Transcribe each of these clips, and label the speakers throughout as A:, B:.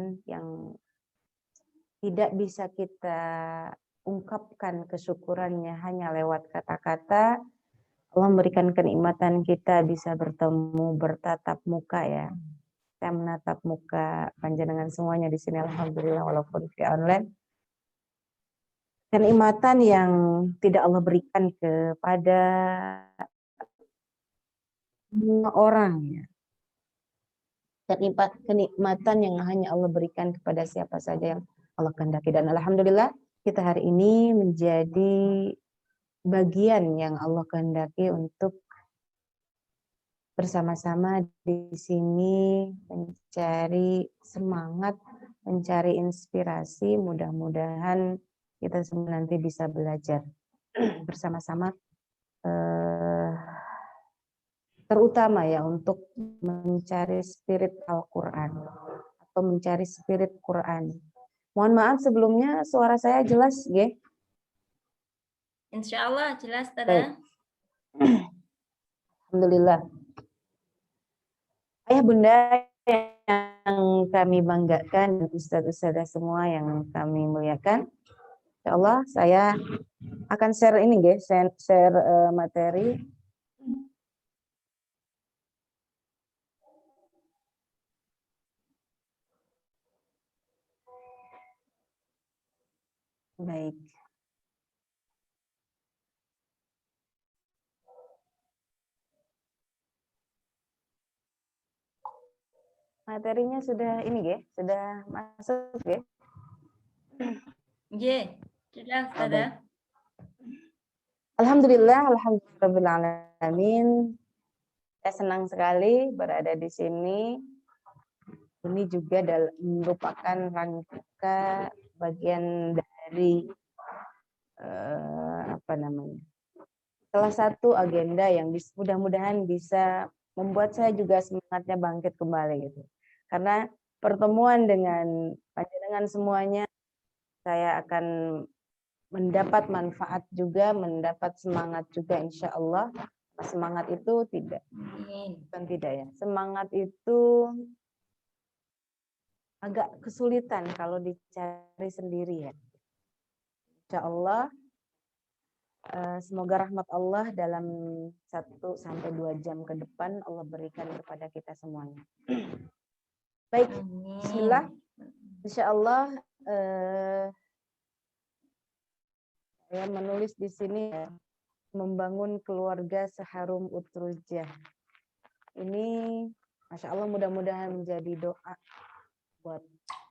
A: yang tidak bisa kita ungkapkan kesyukurannya hanya lewat kata-kata. Allah memberikan kenikmatan kita bisa bertemu, bertatap muka ya. Saya menatap muka panjenengan semuanya di sini, alhamdulillah, walaupun via online. Kenikmatan yang tidak Allah berikan kepada semua orang ya. Kenikmatan yang hanya Allah berikan kepada siapa saja yang Allah kehendaki. Dan alhamdulillah kita hari ini menjadi bagian yang Allah kehendaki untuk bersama-sama di sini mencari semangat, mencari inspirasi. Mudah-mudahan kita semua nanti bisa belajar bersama-sama, terutama ya untuk mencari spirit Al-Quran atau mencari spirit Quran. Mohon maaf sebelumnya suara saya jelas, ya?
B: Insya Allah jelas, Tada.
A: Alhamdulillah. Ayah bunda yang kami banggakan, ustadz-ustadzah semua yang kami muliakan, insya Allah saya akan share ini, guys, share materi. Baik. Materinya sudah ini, guys, sudah masuk, guys.
B: Ye, jelas, Tada.
A: Alhamdulillah, alhamdulillahirrahmanirrahim. Saya senang sekali berada di sini. Ini juga merupakan rangka bagian dari salah satu agenda yang mudah-mudahan bisa membuat saya juga semangatnya bangkit kembali gitu. Karena pertemuan dengan panjenengan semuanya, saya akan mendapat manfaat juga, mendapat semangat juga, insya Allah. Semangat itu bukan tidak ya. Semangat itu agak kesulitan kalau dicari sendiri ya. Insya Allah, semoga rahmat Allah dalam 1-2 jam ke depan Allah berikan kepada kita semuanya. Baik, bismillah. Insya Allah saya menulis di sini ya, membangun keluarga seharum utrujah. Ini Masya Allah mudah-mudahan menjadi doa buat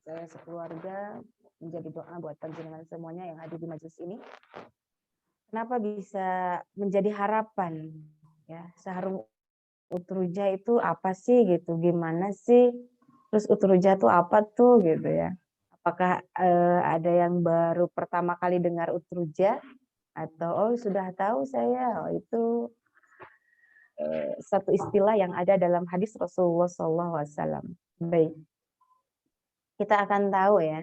A: saya sekeluarga, menjadi doa buat panjenengan semuanya yang hadir di majelis ini. Kenapa bisa menjadi harapan ya, seharum utrujah itu apa sih gitu, gimana sih, terus utrujah itu apa tuh gitu ya. Apakah ada yang baru pertama kali dengar utrujah atau sudah tahu saya itu satu istilah yang ada dalam hadis Rasulullah SAW. Baik, kita akan tahu ya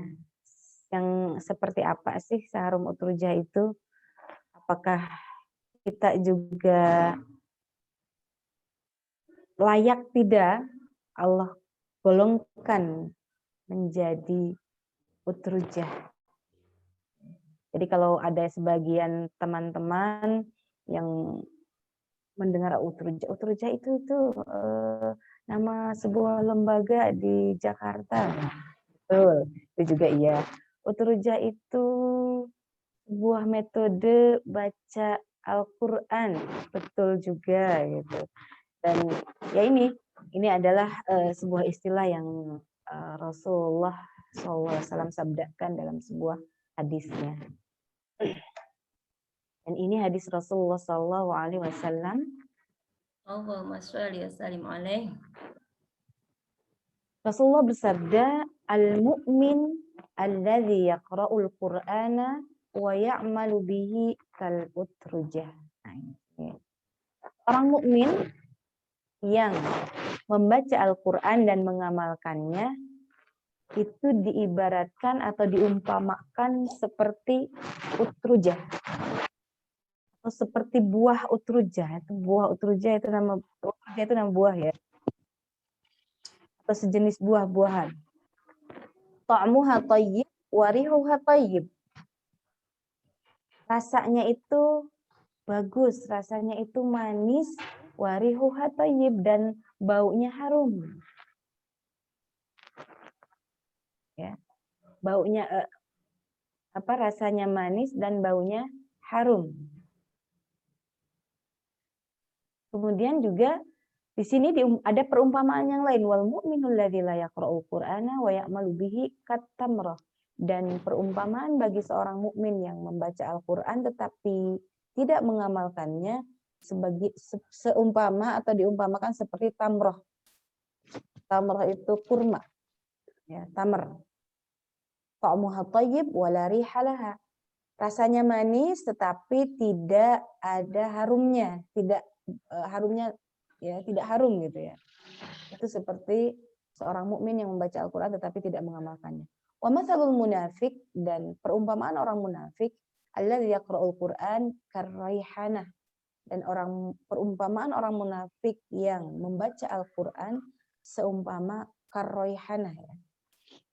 A: yang seperti apa sih seharum utrujah itu. Apakah kita juga layak tidak Allah golongkan menjadi utrujah. Jadi kalau ada sebagian teman-teman yang mendengar utrujah itu nama sebuah lembaga di Jakarta. Betul, itu juga iya. Utrujah itu sebuah metode baca Al-Quran, betul juga gitu. Dan ya ini adalah sebuah istilah yang Rasulullah SAW sabdakan dalam sebuah hadisnya. Dan ini hadis Rasulullah SAW.
B: Allahumma sholli wa sallim alaihi.
A: Rasulullah bersabda, al-mu'min alladzi yaqra'ul Qur'ana wa ya'malu bihi kal utrujah. Orang mukmin yang membaca Al-Qur'an dan mengamalkannya itu diibaratkan atau diumpamakan seperti utrujah. Atau seperti buah utrujah. Buah utrujah itu nama buah ya. Atau sejenis buah-buahan. ta'muha thayyib wa rihuha thayyib. Rasanya itu bagus, rasanya itu manis, wa rihuha thayyib, dan baunya harum. Ya. Baunya rasanya manis dan baunya harum. Kemudian juga di sini ada perumpamaan yang lain, wal mu'minul ladzi la yaqra'ul qur'ana wa ya'malu bihi katamrah. Dan perumpamaan bagi seorang mukmin yang membaca Al-Qur'an tetapi tidak mengamalkannya sebagai seumpama atau diumpamakan seperti tamroh. Tamroh itu kurma. Ya, tamr. Ta'muha thayyib wa la riha laha. Rasanya manis tetapi tidak ada harumnya, tidak harumnya ya, tidak harum gitu ya. Itu seperti seorang mukmin yang membaca Al-Qur'an tetapi tidak mengamalkannya. Wa matsalul munafik, dan perumpamaan orang munafik, alladzi yaqra'ul Qur'an karraihanah, dan perumpamaan orang munafik yang membaca Al-Qur'an seumpama karraihanah ya.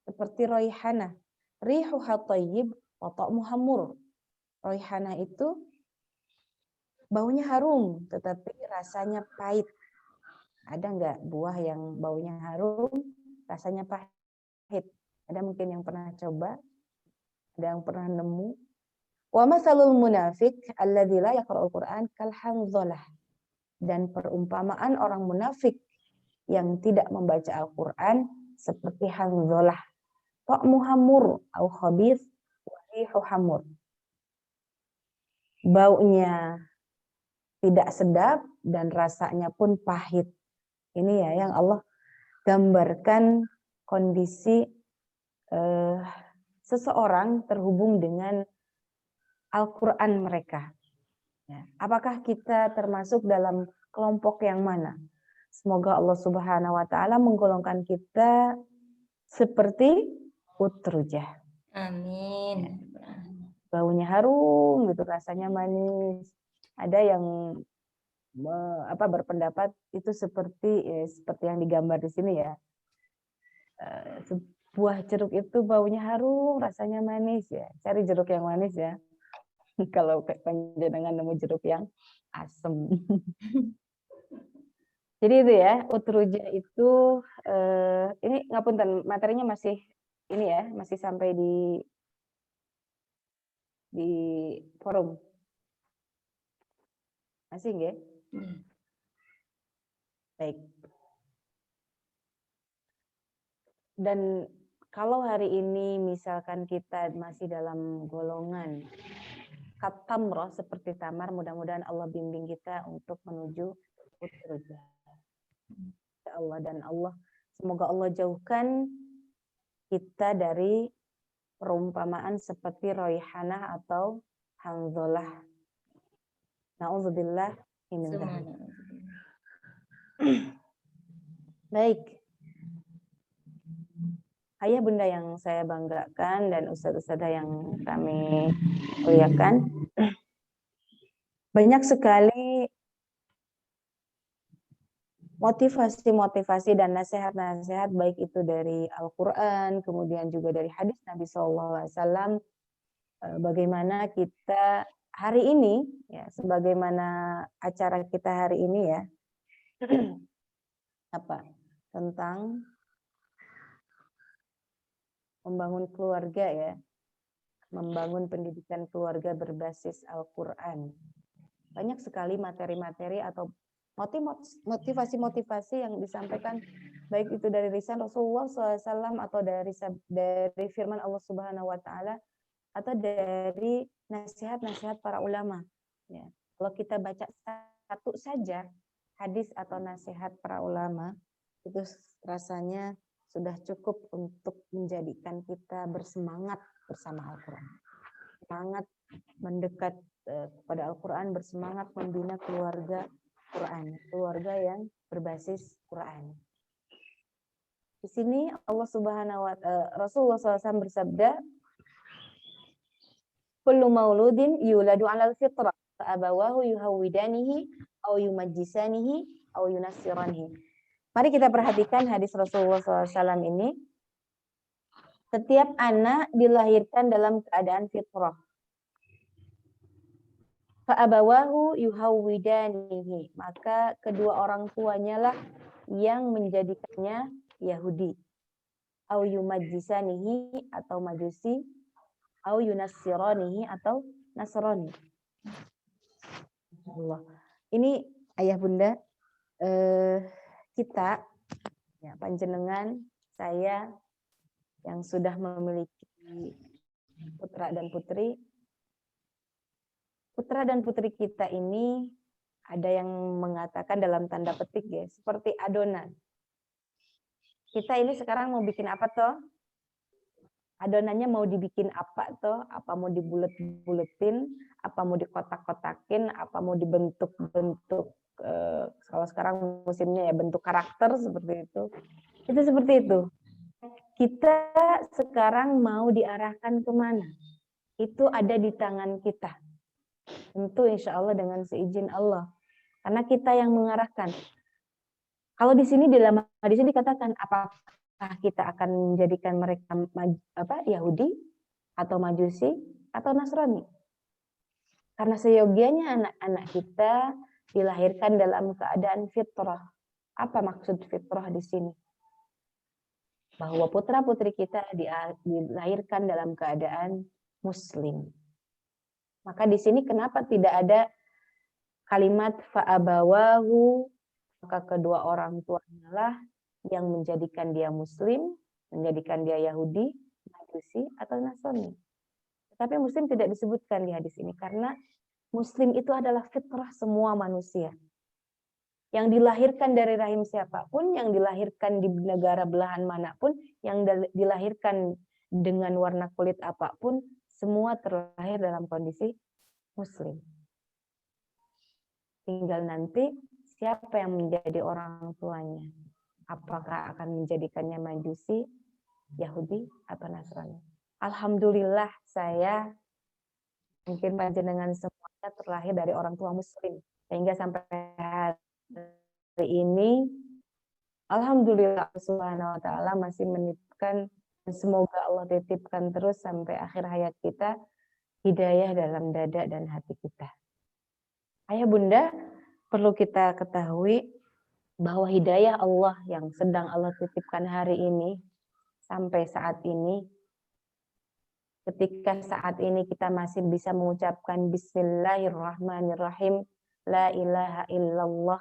A: Seperti raihanah, rihuha thayyib wa ta'muha mur. Raihanah itu baunya harum tetapi rasanya pahit. Ada nggak buah yang baunya harum, rasanya pahit? Ada mungkin yang pernah coba? Ada yang pernah nemu? Wa matsalul munafiq alladzi la yaqra'ul Qur'an kal hanzalah. Dan perumpamaan orang munafik yang tidak membaca Al-Qur'an seperti hanzalah. Ta'muha mur au khabith wa rihu hamur. Baunya tidak sedap dan rasanya pun pahit. Ini ya yang Allah gambarkan kondisi seseorang terhubung dengan Al-Quran mereka. Ya. Apakah kita termasuk dalam kelompok yang mana? Semoga Allah Subhanahu wa Ta'ala menggolongkan kita seperti Utrujah.
B: Amin.
A: Ya. Baunya harum, gitu, rasanya manis. Ada yang berpendapat itu seperti yang digambar di sini ya. Buah jeruk itu baunya harum, rasanya manis ya. Cari jeruk yang manis ya. Kalau panjenengan nemu jeruk yang asem. Jadi itu ya, Utrujah itu ini ngapunten, materinya masih ini ya, masih sampai di forum. Masih nggih? Baik. Dan kalau hari ini misalkan kita masih dalam golongan katamroh seperti tamar, mudah-mudahan Allah bimbing kita untuk menuju Utrujah. Ya Allah, dan semoga Allah jauhkan kita dari perumpamaan seperti raihanah atau hanzalah. Na'udzubillah min dzalik. Baik. Ayah bunda yang saya banggakan dan ustadz-ustadzah yang kami muliakan, banyak sekali motivasi-motivasi dan nasihat-nasihat baik itu dari Al-Quran, kemudian juga dari hadis Nabi SAW, bagaimana kita hari ini, ya, sebagaimana acara kita hari ini ya, tentang membangun keluarga ya, membangun pendidikan keluarga berbasis Al-Quran. Banyak sekali materi-materi atau motivasi-motivasi yang disampaikan, baik itu dari lisan Rasulullah SAW atau dari firman Allah Subhanahu Wa Taala atau dari nasihat-nasihat para ulama. Ya. Kalau kita baca satu saja hadis atau nasihat para ulama, itu rasanya sudah cukup untuk menjadikan kita bersemangat bersama Al-Quran. Semangat mendekat kepada Al-Quran, bersemangat membina keluarga Quran, keluarga yang berbasis Quran. Di sini Allah Subhanahu wa Rasulullah SAW bersabda, kullu mauludin yuladu 'alal fitrah, fa abawahu yuhawwidanihi aw yumajjisanihi aw yunassiranihi. Mari kita perhatikan hadis Rasulullah SAW ini. Setiap anak dilahirkan dalam keadaan fitrah. Fa'abawahu yuhawwidanihi. Maka kedua orang tuanya lah yang menjadikannya Yahudi. Au yumajjisanihi atau Majusi. Au yunassiranihi atau Nasrani. Allah. Ini ayah bunda, kita, ya, panjenengan, saya yang sudah memiliki putra dan putri. Putra dan putri kita ini ada yang mengatakan dalam tanda petik ya, seperti adonan. Kita ini sekarang mau bikin apa toh? Adonannya mau dibikin apa toh? Apa mau dibulet-buletin? Apa mau dikotak-kotakin? Apa mau dibentuk-bentuk? Kalau sekarang musimnya ya bentuk karakter seperti itu. Itu seperti itu. Kita sekarang mau diarahkan kemana? Itu ada di tangan kita. Tentu insya Allah dengan seizin Allah. Karena kita yang mengarahkan. Kalau di sini dalam hadis ini dikatakan apakah kita akan menjadikan mereka Yahudi atau Majusi atau Nasrani? Karena seyogianya anak-anak kita dilahirkan dalam keadaan fitrah. Apa maksud fitrah di sini? Bahwa putra-putri kita dilahirkan dalam keadaan muslim. Maka di sini kenapa tidak ada kalimat fa'abawahu, maka kedua orang tuanya lah yang menjadikan dia muslim, menjadikan dia Yahudi, Majusi, atau Nasrani. Tetapi muslim tidak disebutkan di hadis ini karena muslim itu adalah fitrah semua manusia. Yang dilahirkan dari rahim siapapun, yang dilahirkan di negara belahan manapun, yang dilahirkan dengan warna kulit apapun, semua terlahir dalam kondisi muslim. Tinggal nanti siapa yang menjadi orang tuanya. Apakah akan menjadikannya Majusi, Yahudi, atau Nasrani. Alhamdulillah saya, mungkin panjenengan semuanya terlahir dari orang tua muslim. Sehingga sampai hari ini, alhamdulillah Subhanahu wa ta'ala masih menitipkan, semoga Allah titipkan terus sampai akhir hayat kita, hidayah dalam dada dan hati kita. Ayah bunda, perlu kita ketahui bahwa hidayah Allah yang sedang Allah titipkan hari ini, sampai saat ini, ketika saat ini kita masih bisa mengucapkan Bismillahirrahmanirrahim, La ilaha illallah,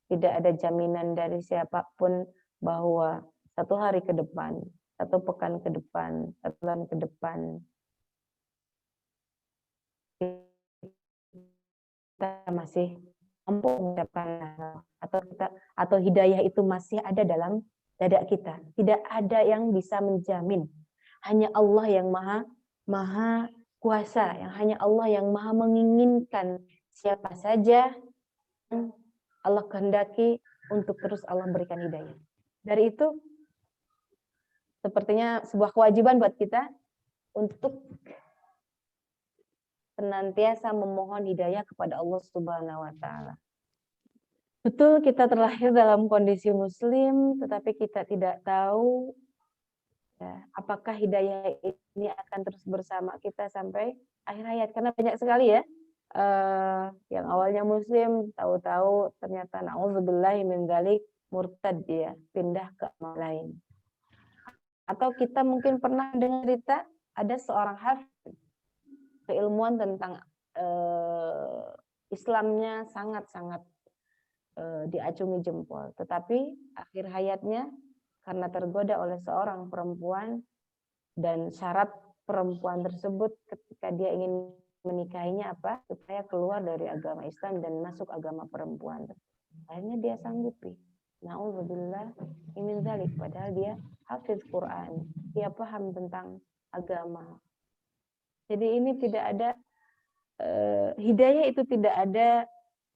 A: tidak ada jaminan dari siapapun bahwa satu hari ke depan, satu pekan ke depan, satu bulan ke depan, kita masih mampu mengucapkan atau hidayah itu masih ada dalam dada kita. Tidak ada yang bisa menjamin. Hanya Allah yang maha kuasa, yang hanya Allah yang maha menginginkan siapa saja yang Allah kehendaki untuk terus Allah berikan hidayah. Dari itu sepertinya sebuah kewajiban buat kita untuk senantiasa memohon hidayah kepada Allah Subhanahu wa ta'ala. Betul kita terlahir dalam kondisi muslim, tetapi kita tidak tahu ya, apakah hidayah ini akan terus bersama kita sampai akhir hayat. Karena banyak sekali ya, yang awalnya muslim, tahu-tahu ternyata na'udzubillahi min dzalik, murtad dia, pindah ke agama lain. Atau kita mungkin pernah dengar cerita, ada seorang hafiz, keilmuan tentang Islamnya sangat-sangat diacungi jempol. Tetapi akhir hayatnya karena tergoda oleh seorang perempuan dan syarat perempuan tersebut ketika dia ingin menikahinya apa? Supaya keluar dari agama Islam dan masuk agama perempuan. Akhirnya dia sanggupi. Na'udzubillah min dzalik, padahal dia hafiz Quran. Dia paham tentang agama. Jadi ini tidak ada hidayah itu tidak ada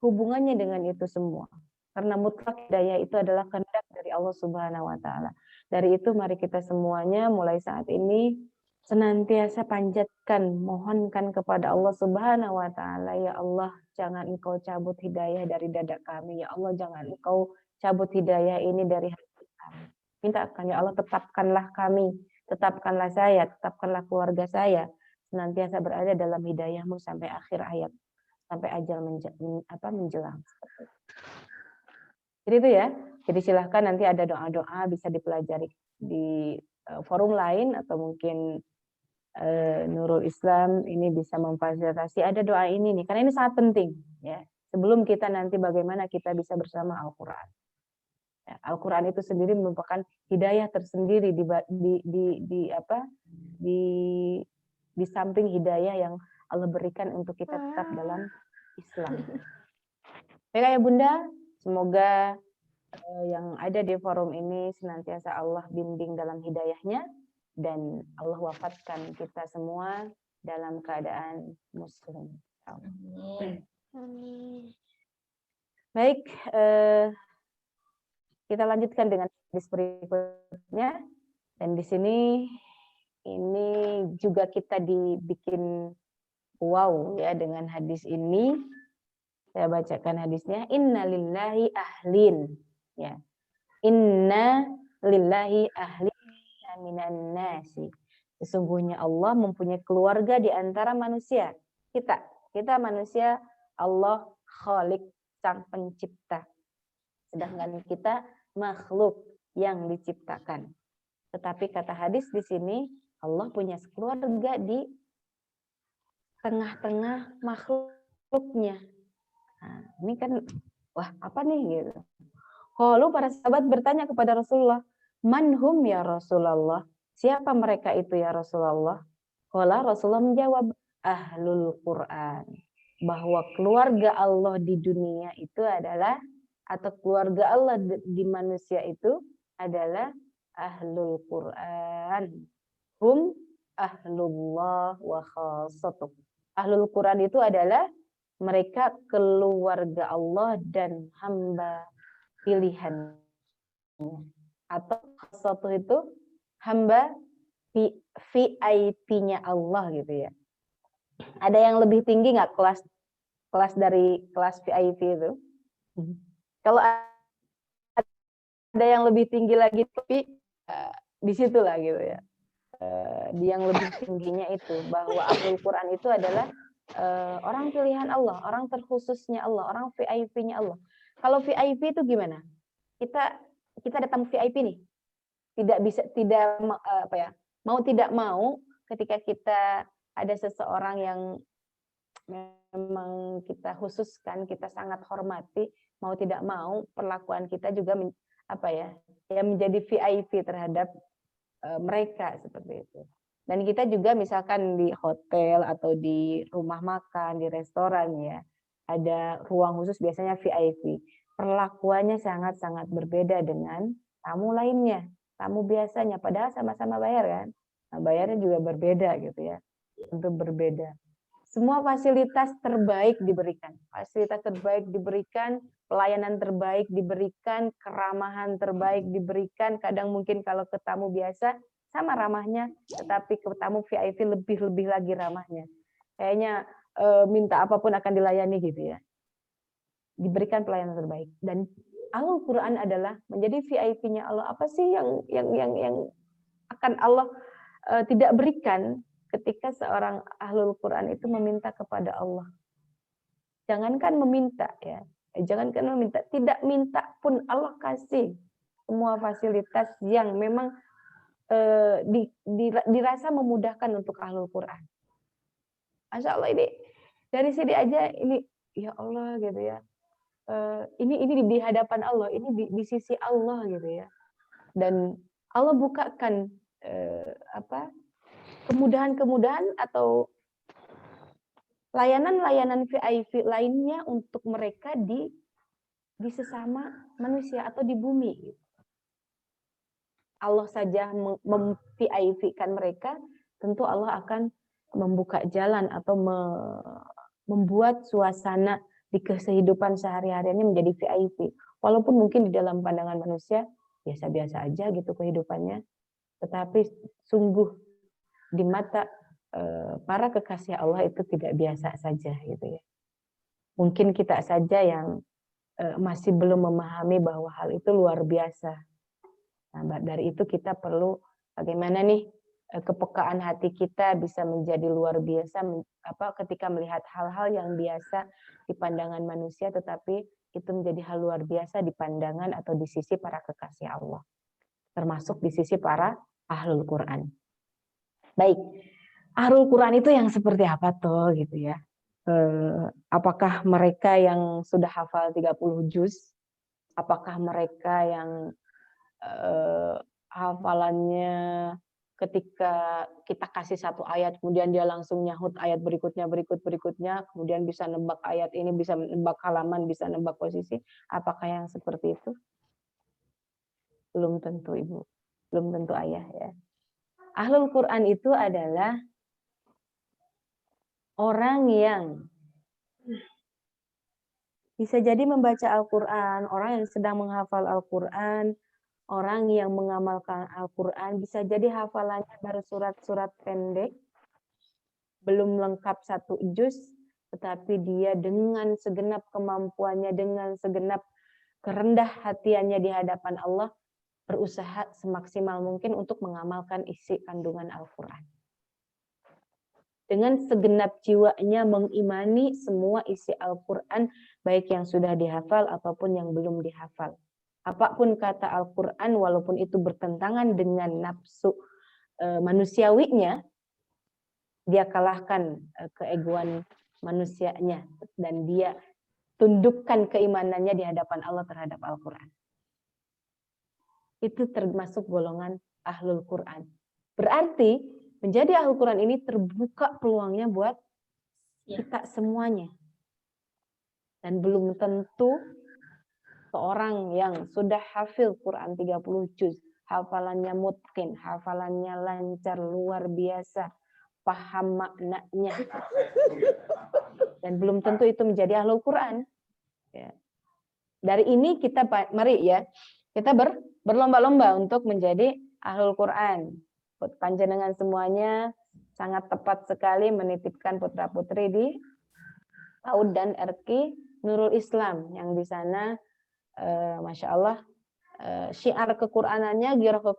A: hubungannya dengan itu semua. Karena mutlak hidayah itu adalah kehendak dari Allah Subhanahu wa ta'ala. Dari itu mari kita semuanya mulai saat ini senantiasa panjatkan, mohonkan kepada Allah Subhanahu wa ta'ala, ya Allah, jangan Engkau cabut hidayah dari dada kami. Ya Allah, jangan Engkau cabut hidayah ini dari hati kami. Mintakan ya Allah, tetapkanlah kami tetapkanlah saya, tetapkanlah keluarga saya senantiasa berada dalam hidayahmu sampai akhir hayat, sampai ajal menjelang. Jadi itu ya. Jadi silahkan nanti ada doa-doa bisa dipelajari di forum lain atau mungkin Nurul Islam ini bisa memfasilitasi ada doa ini nih karena ini sangat penting ya. Sebelum kita nanti bagaimana kita bisa bersama Al-Qur'an. Ya, Al-Qur'an itu sendiri merupakan hidayah tersendiri di samping hidayah yang Allah berikan untuk kita tetap dalam Islam. Baik ya Bunda, semoga yang ada di forum ini senantiasa Allah bimbing dalam hidayahnya dan Allah wafatkan kita semua dalam keadaan muslim. Baik, kita lanjutkan dengan hadis berikutnya dan di sini ini juga kita dibikin wow ya dengan hadis ini. Saya bacakan hadisnya. Inna lillahi ahlin. Ya. Inna lillahi ahlin minan nasi. Sesungguhnya Allah mempunyai keluarga di antara manusia. Kita manusia, Allah Khalik, sang pencipta. Sedangkan kita makhluk yang diciptakan. Tetapi kata hadis di sini, Allah punya keluarga di tengah-tengah makhluknya. Nah, ini kan, wah apa nih gitu. Lalu para sahabat bertanya kepada Rasulullah, manhum ya Rasulullah? Siapa mereka itu ya Rasulullah? Qala Rasulullah menjawab, ahlul Quran. Bahwa keluarga Allah di dunia itu adalah, atau keluarga Allah di manusia itu adalah ahlul Quran. Hum ahlullah wa khassatuh. Ahlul Quran itu adalah mereka keluarga Allah dan hamba pilihan, atau satu itu hamba VIP-nya Allah gitu ya. Ada yang lebih tinggi nggak kelas dari kelas VIP itu? Kalau ada yang lebih tinggi lagi tapi di situ lah gitu ya. Di yang lebih tingginya itu bahwa Ahlul Quran itu adalah orang pilihan Allah, orang terkhususnya Allah, orang VIP-nya Allah. Kalau VIP itu gimana? Kita datang VIP nih, mau tidak mau ketika kita ada seseorang yang memang kita khususkan, kita sangat hormati, mau tidak mau perlakuan kita juga menjadi VIP terhadap mereka seperti itu. Dan kita juga misalkan di hotel atau di rumah makan, di restoran ya, ada ruang khusus biasanya VIP. Perlakuannya sangat-sangat berbeda dengan tamu lainnya, tamu biasanya, padahal sama-sama bayar kan. Nah, bayarnya juga berbeda gitu ya, tentu berbeda. Semua fasilitas terbaik diberikan, pelayanan terbaik diberikan, keramahan terbaik diberikan. Kadang mungkin kalau ke tamu biasa sama ramahnya, tetapi ke tamu VIP lebih lagi ramahnya. Kayaknya minta apapun akan dilayani gitu ya. Diberikan pelayanan terbaik. Dan Al-Quran adalah menjadi VIP-nya Allah. Apa sih yang akan Allah tidak berikan ketika seorang Ahlul Quran itu meminta kepada Allah? Jangankan meminta ya, tidak minta pun Allah kasih semua fasilitas yang memang dirasa memudahkan untuk Ahlul Quran. Masya Allah, ini dari sini aja ini ya Allah gitu ya. Ini di hadapan Allah, ini di sisi Allah gitu ya. Dan Allah bukakan kemudahan-kemudahan atau layanan-layanan VIP lainnya untuk mereka di sesama manusia atau di bumi. Allah saja mem-VIP-kan mereka, tentu Allah akan membuka jalan atau membuat suasana di kehidupan sehari-harinya menjadi VIP. Walaupun mungkin di dalam pandangan manusia biasa-biasa aja gitu kehidupannya, tetapi sungguh di mata para kekasih Allah itu tidak biasa saja gitu ya. Mungkin kita saja yang masih belum memahami bahwa hal itu luar biasa. Nah, dari itu kita perlu bagaimana nih kepekaan hati kita bisa menjadi luar biasa ketika melihat hal-hal yang biasa di pandangan manusia, tetapi itu menjadi hal luar biasa di pandangan atau di sisi para kekasih Allah, termasuk di sisi para ahlul Quran. Baik, ahlul Quran itu yang seperti apa tuh gitu ya? Apakah mereka yang sudah hafal 30 juz? Apakah mereka yang hafalannya ketika kita kasih satu ayat, kemudian dia langsung nyahut ayat berikutnya, kemudian bisa nebak ayat ini, bisa nebak halaman, bisa nebak posisi. Apakah yang seperti itu? Belum tentu, Ibu. Belum tentu, Ayah, ya. Ahlul Quran itu adalah orang yang bisa jadi membaca Al-Quran, orang yang sedang menghafal Al-Quran, orang yang mengamalkan Al-Quran, bisa jadi hafalannya baru surat-surat pendek, belum lengkap 1 juz, tetapi dia dengan segenap kemampuannya, dengan segenap kerendah hatiannya di hadapan Allah, berusaha semaksimal mungkin untuk mengamalkan isi kandungan Al-Quran. Dengan segenap jiwanya mengimani semua isi Al-Quran, baik yang sudah dihafal ataupun yang belum dihafal. Apapun kata Al-Quran, walaupun itu bertentangan dengan nafsu manusiawinya, dia kalahkan keegoan manusianya, dan dia tundukkan keimanannya di hadapan Allah terhadap Al-Quran. Itu termasuk golongan ahlul Quran. Berarti menjadi ahlul Quran ini terbuka peluangnya buat kita semuanya. Dan belum tentu seorang yang sudah hafil Quran 30 juz, hafalannya mutqin, hafalannya lancar, luar biasa, paham maknanya, dan belum tentu itu menjadi ahlul Quran. Ya. Dari ini kita, mari ya, kita berlomba-lomba untuk menjadi ahlul Quran. Panjenengan semuanya sangat tepat sekali menitipkan putra-putri di PAUD dan RQ Nurul Islam, yang di sana Masya Allah syiar kequranannya, giroh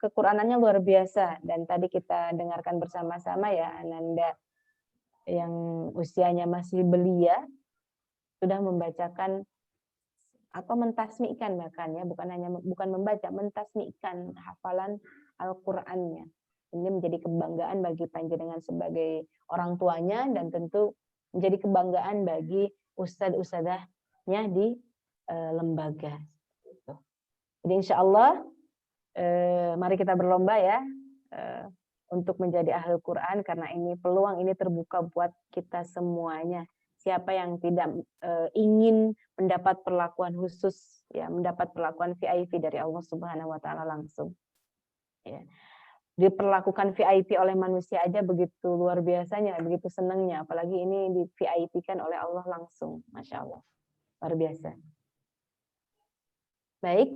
A: kequranannya luar biasa. Dan tadi kita dengarkan bersama-sama ya, Ananda yang usianya masih belia sudah membacakan atau mentasmikan, bahkan ya, bukan membaca, mentasmikan hafalan Al-Qur'annya. Ini menjadi kebanggaan bagi panjenengan sebagai orang tuanya, dan tentu menjadi kebanggaan bagi ustadz-ustadzahnya di lembaga. Jadi insya Allah mari kita berlomba ya untuk menjadi ahlul Quran, karena ini peluang ini terbuka buat kita semuanya. Siapa yang tidak ingin mendapat perlakuan khusus, ya, mendapat perlakuan VIP dari Allah Subhanahu wa taala langsung. Ya. Diperlakukan VIP oleh manusia aja begitu luar biasanya, begitu senangnya, apalagi ini di VIP-kan oleh Allah langsung. Masya Allah. Luar biasa. Baik.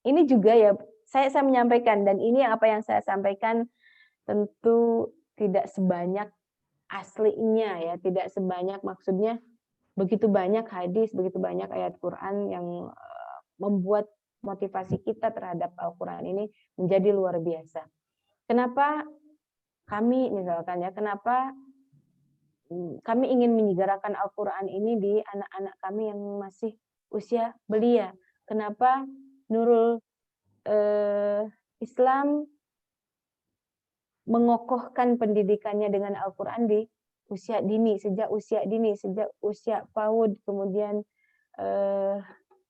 A: Ini juga ya, saya menyampaikan, dan ini apa yang saya sampaikan tentu tidak sebanyak aslinya ya, tidak sebanyak, maksudnya begitu banyak hadis, begitu banyak ayat Quran yang membuat motivasi kita terhadap Al-Quran ini menjadi luar biasa. Kenapa kami misalkan ya, kenapa kami ingin menyegarakan Al-Quran ini di anak-anak kami yang masih usia belia? Kenapa Nurul Islam mengokohkan pendidikannya dengan Al-Quran di usia dini, sejak usia PAUD, kemudian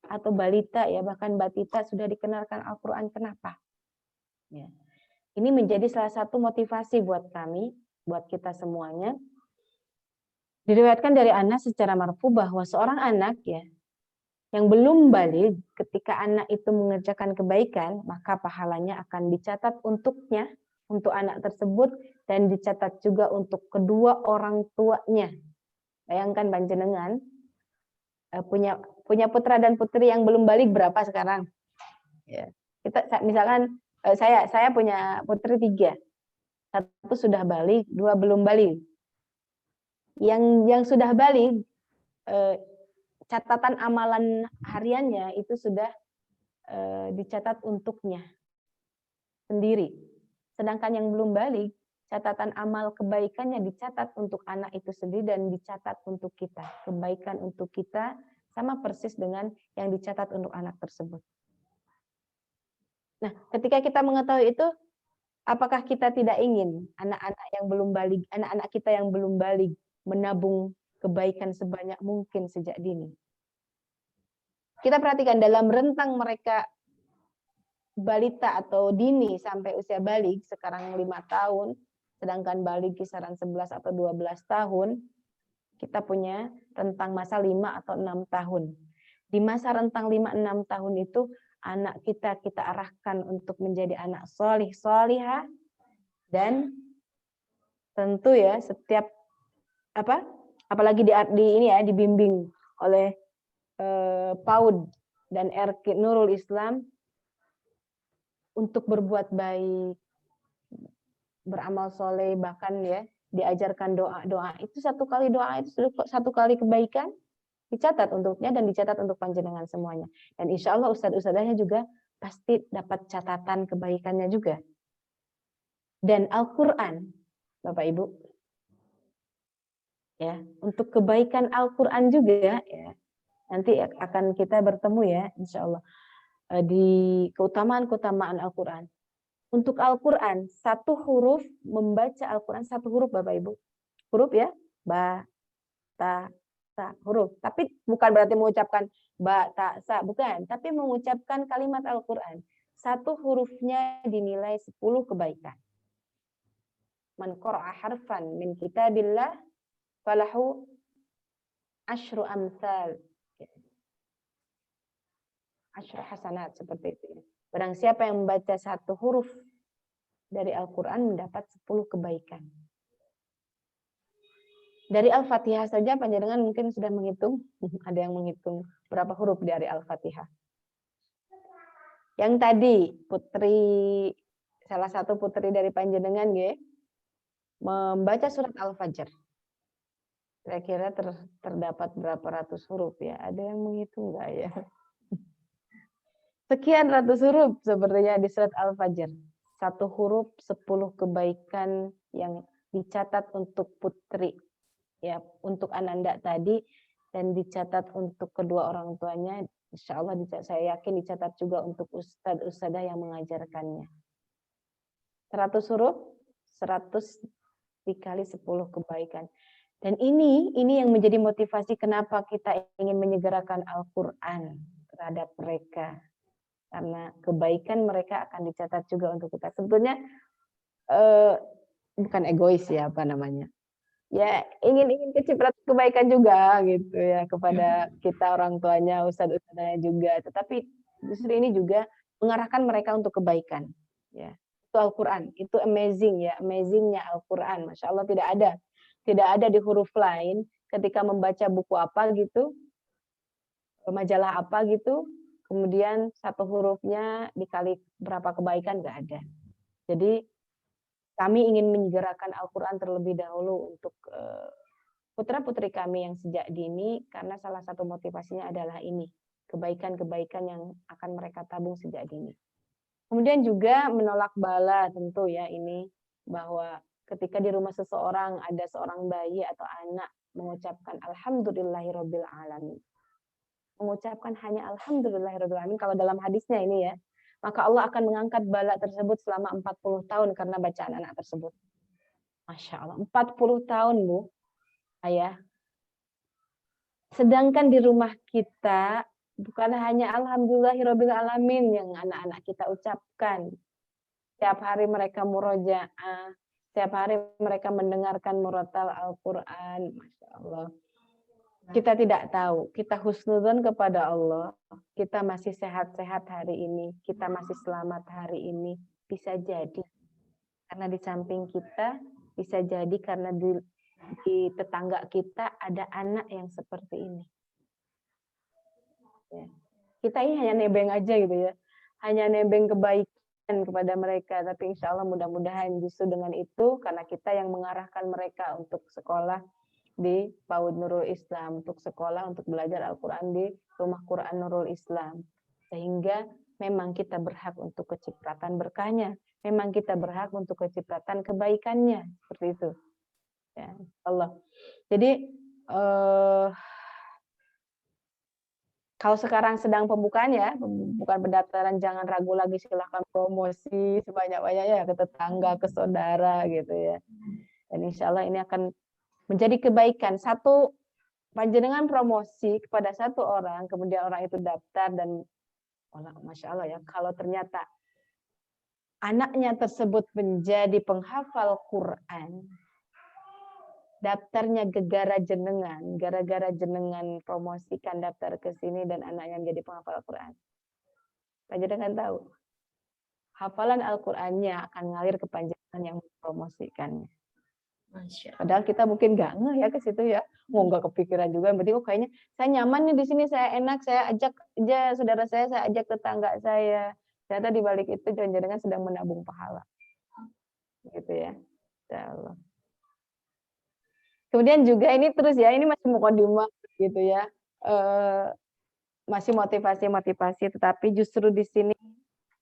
A: atau balita ya, bahkan batita sudah dikenalkan Al-Quran. Kenapa? Ya. Ini menjadi salah satu motivasi buat kami, buat kita semuanya. Diriwayatkan dari Anas secara marfu bahwa seorang anak ya yang belum balik, ketika anak itu mengerjakan kebaikan, maka pahalanya akan dicatat untuknya, untuk anak tersebut, dan dicatat juga untuk kedua orang tuanya. Bayangkan panjenengan punya putra dan putri yang belum balik berapa sekarang? Ya. Kita misalkan saya punya putri 3, 1 sudah balik, 2 belum balik. Yang sudah balik, catatan amalan hariannya itu sudah dicatat untuknya. sendiri. Sedangkan yang belum balik, catatan amal kebaikannya dicatat untuk anak itu sendiri dan dicatat untuk kita. Kebaikan untuk kita sama persis dengan yang dicatat untuk anak tersebut. Nah, ketika kita mengetahui itu, apakah kita tidak ingin anak-anak yang belum balik, anak-anak kita yang belum balik menabung kebaikan sebanyak mungkin sejak dini? Kita perhatikan dalam rentang mereka balita atau dini sampai usia balik, sekarang 5 tahun, sedangkan balik kisaran 11 atau 12 tahun, kita punya rentang masa 5 atau 6 tahun. Di masa rentang 5-6 tahun itu, anak kita arahkan untuk menjadi anak solih, solihah, dan tentu ya setiap apalagi dibimbing oleh PAUD dan RK Nurul Islam untuk berbuat baik, beramal soleh, bahkan ya diajarkan doa itu satu kali doa itu satu kali kebaikan dicatat untuknya dan dicatat untuk panjenengan semuanya. Dan insya Allah ustadz-ustadzahnya juga pasti dapat catatan kebaikannya juga. Dan Al-Quran, Bapak Ibu, ya untuk kebaikan Al-Quran juga ya nanti akan kita bertemu ya insya Allah di keutamaan Al-Quran. Untuk Al-Quran, satu huruf membaca Al-Quran, satu huruf Bapak Ibu. Huruf ya, ba, ta, sa, huruf. Tapi bukan berarti mengucapkan ba, ta, sa, bukan. Tapi mengucapkan kalimat Al-Quran. Satu hurufnya dinilai 10 kebaikan. Man qara'a harfan min kitabillah falahu asyru amsal. Asyru hasanat, seperti itu. Barang siapa yang membaca satu huruf dari Al-Quran mendapat 10 kebaikan. Dari Al-Fatihah saja panjenengan mungkin sudah menghitung, ada yang menghitung berapa huruf dari Al-Fatihah. Yang tadi salah satu putri dari panjenengan membaca surat Al-Fajr. Kira-kira terdapat berapa ratus huruf ya? Ada yang menghitung enggak ya? Sekian ratus huruf sepertinya di surat Al-Fajr. Satu huruf 10 kebaikan yang dicatat untuk putri. Ya, untuk Ananda tadi dan dicatat untuk kedua orang tuanya, insya Allah saya yakin dicatat juga untuk ustadz-ustadzah yang mengajarkannya. 100 huruf, 100 dikali 10 kebaikan. Dan ini yang menjadi motivasi kenapa kita ingin menyegerakan Al-Quran terhadap mereka. Karena kebaikan mereka akan dicatat juga untuk kita. Sebetulnya bukan egois ya ya ingin kecipratan kebaikan juga gitu ya kepada kita orang tuanya, ustadz-ustadznya juga. Tetapi justru ini juga mengarahkan mereka untuk kebaikan. Ya, itu Al-Quran, itu amazingnya Al-Quran. Masya Allah tidak ada di huruf lain ketika membaca buku apa gitu, majalah apa gitu. Kemudian satu hurufnya dikali berapa kebaikan, nggak ada. Jadi kami ingin menyegerakan Al-Quran terlebih dahulu untuk putra-putri kami yang sejak dini, karena salah satu motivasinya adalah ini, kebaikan-kebaikan yang akan mereka tabung sejak dini. Kemudian juga menolak bala tentu ya ini, bahwa ketika di rumah seseorang ada seorang bayi atau anak mengucapkan Alhamdulillahirabbil alamin. Mengucapkan hanya Alhamdulillahirabbil alamin kalau dalam hadisnya ini ya, maka Allah akan mengangkat bala tersebut selama 40 tahun karena bacaan anak tersebut. Masya Allah, 40 tahun Bu, ayah. Sedangkan di rumah kita bukan hanya Alhamdulillahirabbil alamin yang anak-anak kita ucapkan. Setiap hari mereka murojaah, setiap hari mereka mendengarkan murotal Al-Quran, Masya Allah. Kita tidak tahu, kita husnudzon kepada Allah, kita masih sehat-sehat hari ini, kita masih selamat hari ini, bisa jadi karena di samping kita, bisa jadi karena di tetangga kita ada anak yang seperti ini. Ya. Kita ini hanya nebeng aja gitu ya, hanya nebeng kebaikan kepada mereka, tapi insya Allah mudah-mudahan justru dengan itu, karena kita yang mengarahkan mereka untuk sekolah di PAUD Nurul Islam, untuk sekolah, untuk belajar Al-Quran di Rumah Quran Nurul Islam. Sehingga memang kita berhak untuk kecipratan berkahnya, memang kita berhak untuk kecipratan kebaikannya, seperti itu. Ya, Allah. Jadi kalau sekarang sedang pembukaan ya, pembukaan pendaftaran, jangan ragu lagi, silahkan promosi sebanyak-banyaknya ke tetangga, ke saudara gitu ya. Dan insya Allah ini akan menjadi kebaikan. Satu, panjenengan promosi kepada satu orang, kemudian orang itu daftar dan Masya Allah ya, kalau ternyata anaknya tersebut menjadi penghafal Quran, daftarnya gara-gara jenengan promosikan daftar ke sini dan anaknya menjadi penghafal Quran. Panjenengan tahu, hafalan Al-Qur'annya akan ngalir ke panjenengan yang mempromosikannya. Padahal kita mungkin nggak ngeh ya ke situ ya, mau nggak kepikiran juga. Berarti kayaknya saya nyaman nih di sini, saya enak, saya ajak aja saudara saya ajak tetangga saya. Ternyata di balik itu jangan-jangan sedang menabung pahala, gitu ya. Allah. Kemudian juga ini terus ya, ini masih mukadimah gitu ya, masih motivasi, tetapi justru di sini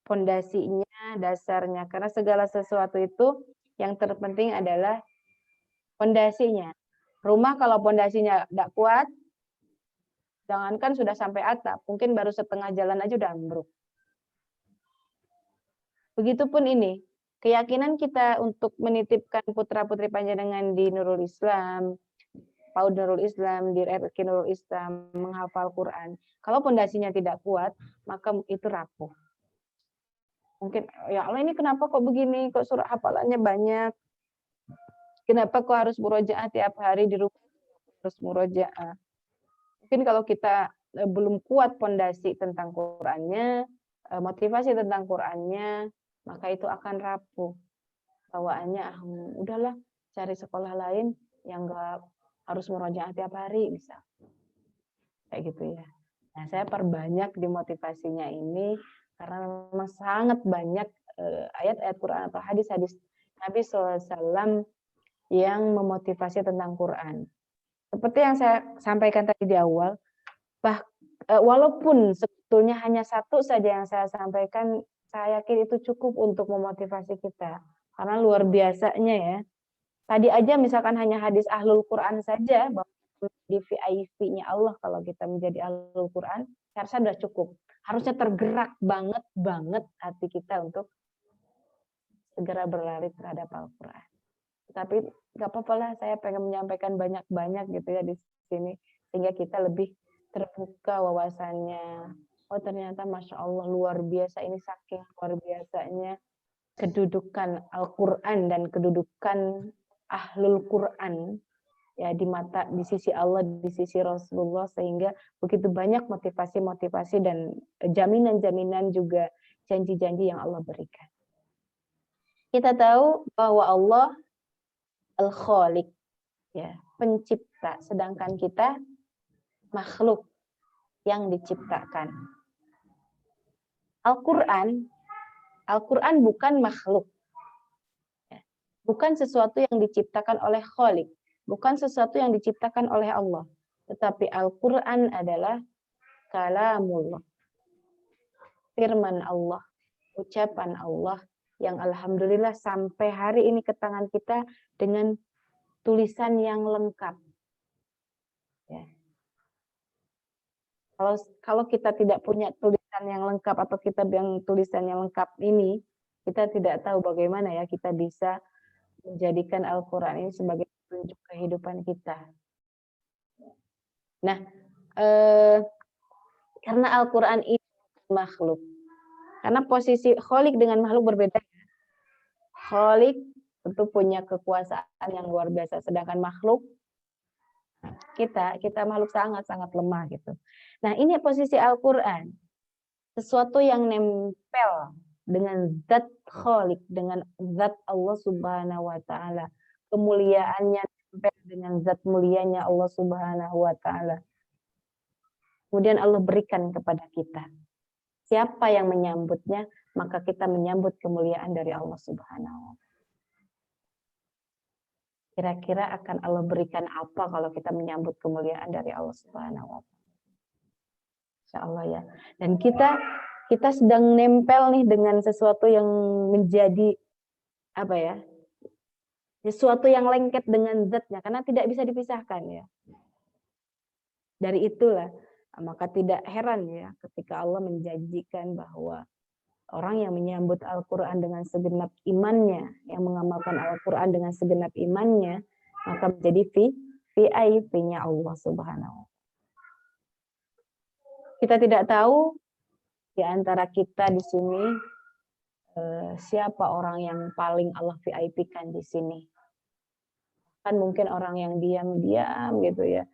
A: fondasinya, dasarnya, karena segala sesuatu itu yang terpenting adalah fondasinya. Rumah kalau fondasinya tidak kuat, jangankan sudah sampai atap, mungkin baru setengah jalan aja udah ambruk. Begitupun ini, keyakinan kita untuk menitipkan putra-putri panjenengan di Nurul Islam, PAUD Nurul Islam, di RRQ Nurul Islam, menghafal Quran. Kalau fondasinya tidak kuat, maka itu rapuh. Mungkin, ya Allah ini kenapa kok begini, kok surah hafalannya banyak, kenapa kok harus murojaah tiap hari di rumah, harus murojaah. Mungkin kalau kita belum kuat fondasi tentang Qurannya, motivasi tentang Qurannya, maka itu akan rapuh. Bawaannya, udahlah cari sekolah lain yang enggak harus murojaah tiap hari, bisa. Kayak gitu ya. Nah, saya perbanyak di motivasinya ini, karena memang sangat banyak ayat-ayat Quran atau hadis-hadis Nabi SAW yang memotivasi tentang Quran. Seperti yang saya sampaikan tadi di awal, walaupun sebetulnya hanya satu saja yang saya sampaikan, saya yakin itu cukup untuk memotivasi kita. Karena luar biasanya ya. Tadi aja misalkan hanya hadis Ahlul Quran saja, bahwa di VIP-nya Allah kalau kita menjadi Ahlul Quran, saya rasa sudah cukup. Harusnya tergerak banget hati kita untuk segera berlari terhadap Al-Quran. Tapi nggak apa-apa lah, saya pengen menyampaikan banyak-banyak gitu ya di sini, sehingga kita lebih terbuka wawasannya. Oh ternyata Masya Allah luar biasa, ini saking luar biasanya kedudukan Al-Quran dan kedudukan Ahlul Quran ya di sisi Allah, di sisi Rasulullah, sehingga begitu banyak motivasi-motivasi dan jaminan-jaminan juga janji-janji yang Allah berikan. Kita tahu bahwa Allah Al-Khaliq, ya, pencipta, sedangkan kita makhluk yang diciptakan. Al-Quran bukan makhluk. Bukan sesuatu yang diciptakan oleh Khaliq. Bukan sesuatu yang diciptakan oleh Allah. Tetapi Al-Quran adalah kalamullah. Firman Allah. Ucapan Allah. Yang Alhamdulillah sampai hari ini ke tangan kita dengan tulisan yang lengkap. Ya. Kalau kita tidak punya tulisan yang lengkap atau kitab yang tulisan yang lengkap ini, kita tidak tahu bagaimana ya kita bisa menjadikan Al-Quran ini sebagai petunjuk kehidupan kita. Nah, karena Al-Quran itu makhluk. Karena posisi Khaliq dengan makhluk berbeda. Khaliq tentu punya kekuasaan yang luar biasa, sedangkan makhluk kita makhluk sangat-sangat lemah gitu. Nah, ini posisi Al-Quran. Sesuatu yang nempel dengan zat Khaliq, dengan zat Allah Subhanahu wa taala. Kemuliaannya nempel dengan zat mulianya Allah Subhanahu wa taala. Kemudian Allah berikan kepada kita. Siapa yang menyambutnya, maka kita menyambut kemuliaan dari Allah Subhanahu wa taala. Kira-kira akan Allah berikan apa kalau kita menyambut kemuliaan dari Allah Subhanahu wa taala? Insya Allah ya. Dan kita kita sedang nempel nih dengan sesuatu yang menjadi apa ya? Sesuatu yang lengket dengan zatnya karena tidak bisa dipisahkan ya. Dari itulah maka tidak heran ya ketika Allah menjanjikan bahwa orang yang menyambut Al-Quran dengan segenap imannya, yang mengamalkan Al-Quran dengan segenap imannya, maka menjadi VIP-nya Allah Subhanahu. Kita tidak tahu di antara kita di sini siapa orang yang paling Allah VIP-kan di sini. Kan mungkin orang yang diam-diam gitu ya,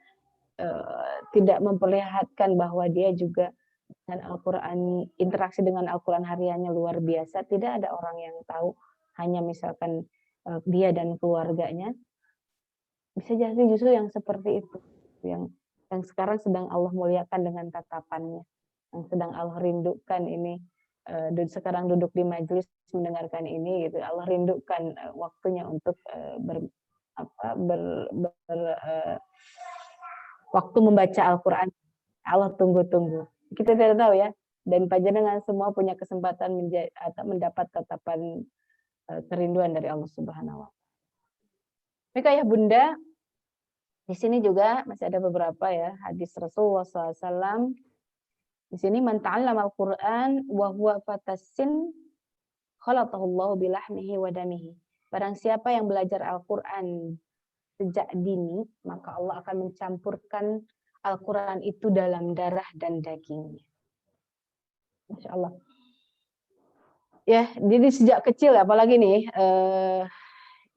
A: tidak memperlihatkan bahwa dia juga dengan Al-Quran, interaksi dengan Al-Quran hariannya luar biasa. Tidak ada orang yang tahu, hanya misalkan dia dan keluarganya. Bisa jadi justru yang seperti itu, yang sekarang sedang Allah muliakan dengan tatapannya, yang sedang Allah rindukan ini, sekarang duduk di majelis mendengarkan ini, gitu. Allah rindukan waktunya untuk waktu membaca Al-Quran. Allah tunggu-tunggu. Kita tidak tahu ya. Dan panjenengan semua punya kesempatan mendapat tatapan kerinduan dari Allah Subhanahu wa Ta'ala. Maka ya Bunda, di sini juga masih ada beberapa ya hadis Rasulullah SAW. Di sini man ta'allama al-Qur'an wa huwa fatasin khalaqahullahu bilahmihi wa damihi. Barang siapa yang belajar Al-Qur'an sejak dini, maka Allah akan mencampurkan Al-Quran itu dalam darah dan dagingnya. Masya Allah. Ya, jadi sejak kecil, apalagi nih,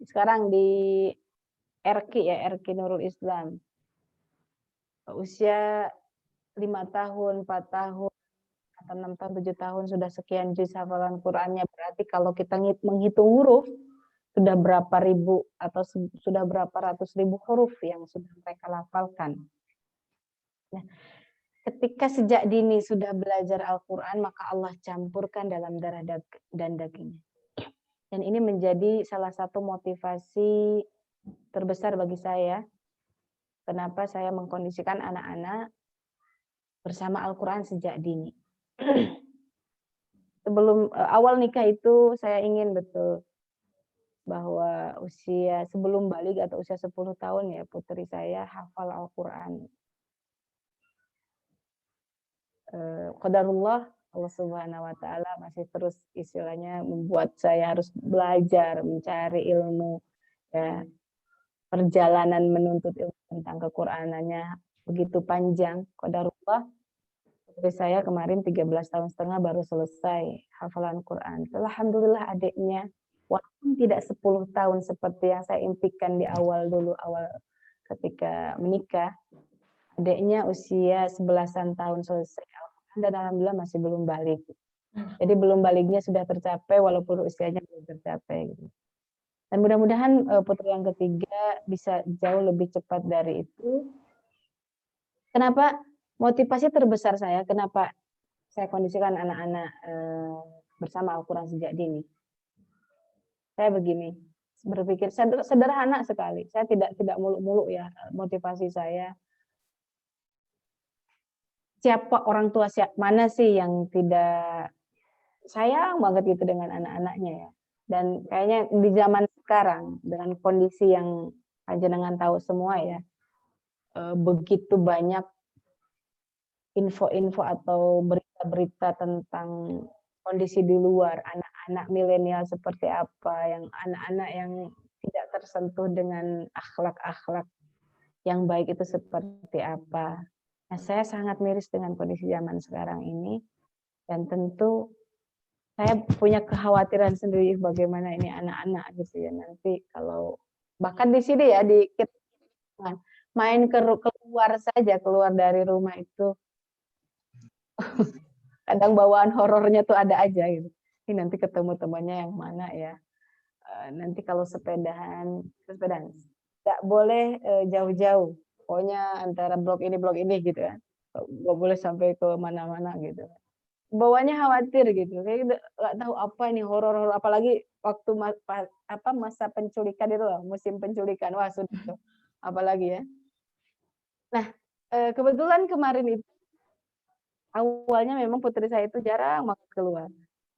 A: sekarang di RQ ya, RQ Nurul Islam. Usia 5 tahun, 4 tahun, atau 6 tahun, 7 tahun, sudah sekian juz hafalan Qurannya. Berarti kalau kita menghitung huruf, sudah berapa ribu atau sudah berapa ratus ribu huruf yang sudah mereka lafalkan. Nah, ketika sejak dini sudah belajar Al-Quran, maka Allah campurkan dalam darah dan dagingnya. Dan ini menjadi salah satu motivasi terbesar bagi saya. Kenapa saya mengkondisikan anak-anak bersama Al-Quran sejak dini. Sebelum awal nikah itu saya ingin betul bahwa usia sebelum balik atau usia 10 tahun ya putri saya hafal Al-Quran. Qadarullah Allah Subhanahu wa Ta'ala masih terus istilahnya membuat saya harus belajar, mencari ilmu, ya, perjalanan menuntut ilmu tentang kequranannya begitu panjang. Qadarullah putri saya kemarin 13 tahun setengah baru selesai hafalan Quran. Alhamdulillah adiknya walaupun tidak 10 tahun seperti yang saya impikan di awal ketika menikah, adiknya usia 11-an tahun selesai dan alhamdulillah masih belum balik. Jadi belum baliknya sudah tercapai walaupun usianya belum tercapai. Gitu. Dan mudah-mudahan putri yang ketiga bisa jauh lebih cepat dari itu. Kenapa? Motivasi terbesar saya, kenapa saya kondisikan anak-anak bersama Al-Quran sejak dini. Saya begini, berpikir sederhana sekali. Saya tidak muluk-muluk ya motivasi saya. Siapa orang tua mana sih yang tidak sayang banget gitu dengan anak-anaknya ya. Dan kayaknya di zaman sekarang dengan kondisi yang panjenengan tahu semua ya, begitu banyak info-info atau berita-berita tentang kondisi di luar, anak-anak milenial seperti apa, yang anak-anak yang tidak tersentuh dengan akhlak-akhlak yang baik itu seperti apa. Nah, saya sangat miris dengan kondisi zaman sekarang ini, dan tentu saya punya kekhawatiran sendiri bagaimana ini anak-anak gitu ya nanti kalau bahkan di sini ya di main keluar saja, keluar dari rumah itu kadang bawaan horornya tuh ada aja gitu. Ini nanti ketemu temannya yang mana ya. Nanti kalau sepedaan nggak boleh jauh-jauh. Pokoknya antara blok ini gitu kan. Nggak boleh sampai ke mana-mana gitu. Bawanya khawatir gitu. Kayak nggak tahu apa ini horor, apalagi waktu masa penculikan itu loh, musim penculikan. Wah, sudah tuh. Apalagi ya. Nah, kebetulan kemarin itu awalnya memang putri saya itu jarang banget keluar.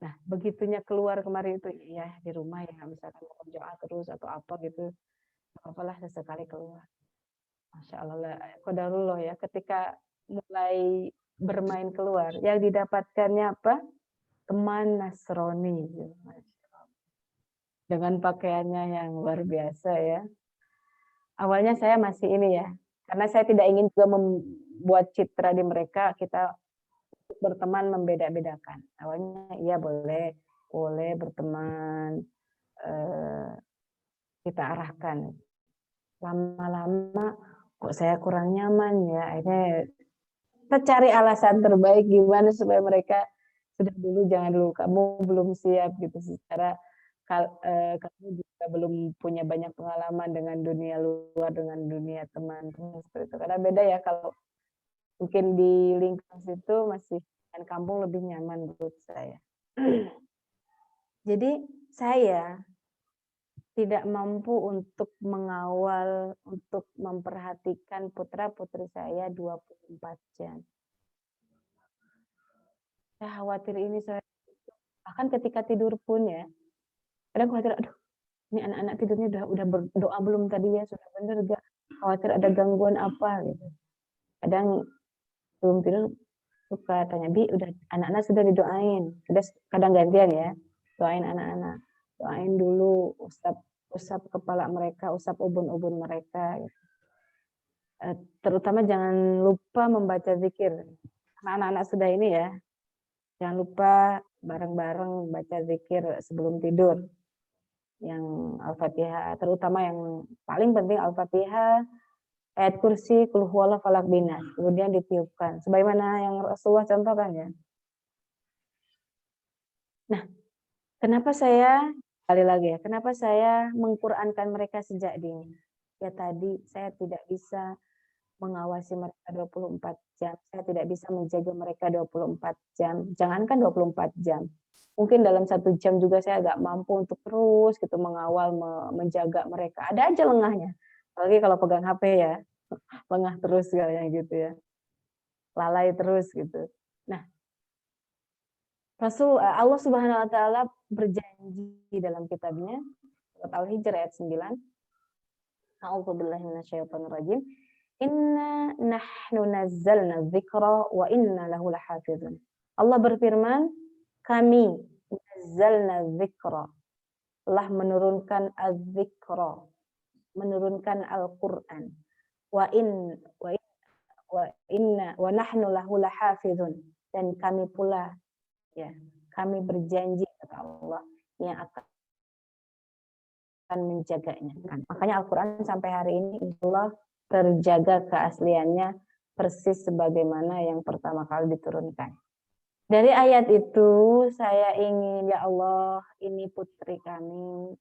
A: Nah, begitunya keluar kemarin itu, ya di rumah ya, misalkan mau berdoa terus atau apa gitu, apalah sesekali keluar. Masya Allah, qadarullah ya, ketika mulai bermain keluar, yang didapatkannya apa? Teman Nasrani. Gitu. Dengan pakaiannya yang luar biasa ya. Awalnya saya masih ini ya, karena saya tidak ingin juga membuat citra di mereka, kita berteman membeda-bedakan. Awalnya iya boleh berteman, kita arahkan. Lama-lama kok saya kurang nyaman ya, akhirnya kita cari alasan terbaik gimana supaya mereka sudah dulu, jangan dulu, kamu belum siap gitu secara kamu juga belum punya banyak pengalaman dengan dunia luar, dengan dunia teman-teman seperti itu. Karena beda ya, kalau mungkin di lingkungan situ masih kan kampung lebih nyaman menurut saya. Jadi saya tidak mampu untuk mengawal, untuk memperhatikan putra-putri saya 24 jam. Saya khawatir ini, saya bahkan ketika tidur pun ya, kadang khawatir, aduh ini anak-anak tidurnya udah berdoa belum tadi ya, sudah benar gak? Khawatir ada gangguan apa gitu. Kadang belum tidur suka tanya, Bi, udah anak-anak sudah didoain? Udah, kadang gantian ya, doain anak-anak, doain dulu, usap kepala mereka, usap ubun-ubun mereka. Gitu. Terutama jangan lupa membaca zikir. Anak-anak sudah ini ya, jangan lupa bareng-bareng baca zikir sebelum tidur. Yang Al-Fatihah, terutama yang paling penting Al-Fatihah, ayat kursi, kul huwallahu falaq binas, kemudian ditiupkan sebagaimana yang Rasulullah contohkan ya. Nah, kenapa saya sekali lagi ya, kenapa saya mengqurankan mereka sejak dini? Ya tadi saya tidak bisa mengawasi mereka 24 jam, saya tidak bisa menjaga mereka 24 jam, jangankan 24 jam. Mungkin dalam 1 jam juga saya agak mampu untuk terus gitu mengawal, menjaga mereka. Ada aja lengahnya. Apalagi kalau pegang HP ya, lengah terus kayak gitu ya. Lalai terus gitu. Nah, Allah Subhanahu wa taala berjanji dalam kitabnya surat Al-Hijr ayat 9. A'udzubillahi minasyaitonir rajim. Inna nahnu nazzalna dzikra wa inna lahu lahafizun. Allah berfirman, kami nazzalna dzikra, telah menurunkan az-dzikra, menurunkan Al-Qur'an. Wa inna wa nahnu lahu lahafizun, dan kami pula ya, kami berjanji kata Allah yang akan menjaganya. Makanya Al-Qur'an sampai hari ini insyaallah terjaga keasliannya persis sebagaimana yang pertama kali diturunkan. Dari ayat itu saya ingin, ya Allah, ini putri kami,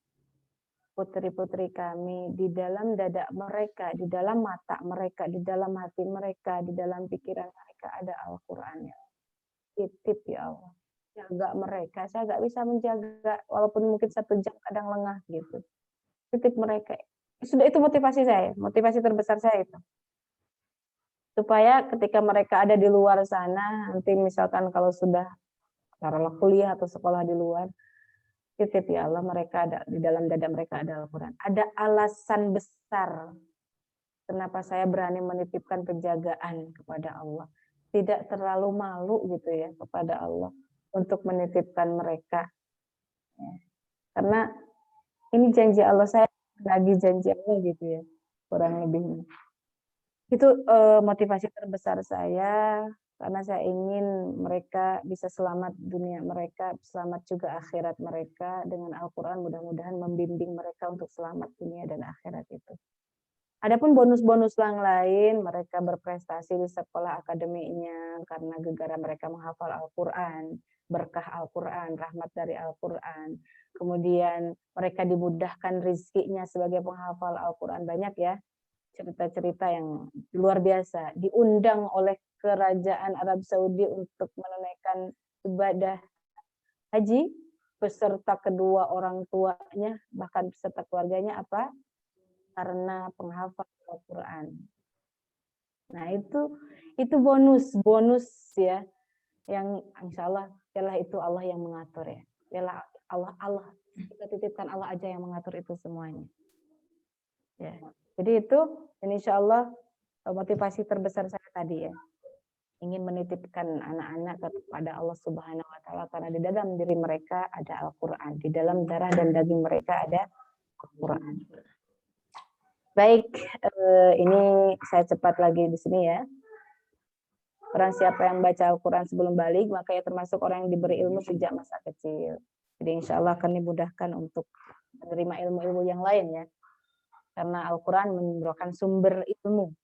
A: putri-putri kami, di dalam dada mereka, di dalam mata mereka, di dalam hati mereka, di dalam pikiran mereka ada Al-Qur'an ya. Titip ya Allah, jaga mereka. Saya nggak bisa menjaga, walaupun mungkin 1 jam kadang lengah gitu. Titip mereka. Sudah, itu motivasi saya, motivasi terbesar saya itu. Supaya ketika mereka ada di luar sana, nanti misalkan kalau sudah taruhlah kuliah atau sekolah di luar, titip ya Allah, mereka ada di dalam dada mereka ada Al-Qur'an. Ada alasan besar kenapa saya berani menitipkan penjagaan kepada Allah. Tidak terlalu malu gitu ya kepada Allah untuk menitipkan mereka. Karena ini janji Allah, saya lagi janji Allah gitu ya, kurang lebihnya. Itu motivasi terbesar saya, karena saya ingin mereka bisa selamat dunia mereka, selamat juga akhirat mereka. Dengan Al-Quran mudah-mudahan membimbing mereka untuk selamat dunia dan akhirat itu. Adapun bonus-bonus yang lain, mereka berprestasi di sekolah akademiknya karena gegara mereka menghafal Al-Quran, berkah Al-Quran, rahmat dari Al-Quran. Kemudian mereka dimudahkan rizkinya sebagai penghafal Al-Quran. Banyak ya cerita-cerita yang luar biasa. Diundang oleh kerajaan Arab Saudi untuk menunaikan ibadah haji beserta kedua orang tuanya, bahkan beserta keluarganya, apa? Karena penghafal Al-Quran. Nah, itu bonus ya. yang insya Allah biarlah itu Allah yang mengatur ya. Biarlah Allah kita titipkan Allah aja yang mengatur itu semuanya. Ya. Jadi itu insya Allah motivasi terbesar saya tadi ya. Ingin menitipkan anak-anak kepada Allah Subhanahu wa taala karena di dalam diri mereka ada Al-Qur'an, di dalam darah dan daging mereka ada Al-Qur'an. Baik, ini saya cepat lagi di sini ya. Orang siapa yang baca Al-Quran sebelum balik, maka ia termasuk orang yang diberi ilmu sejak masa kecil. Jadi insya Allah akan dimudahkan untuk menerima ilmu-ilmu yang lain ya. Karena Al-Quran merupakan sumber ilmu.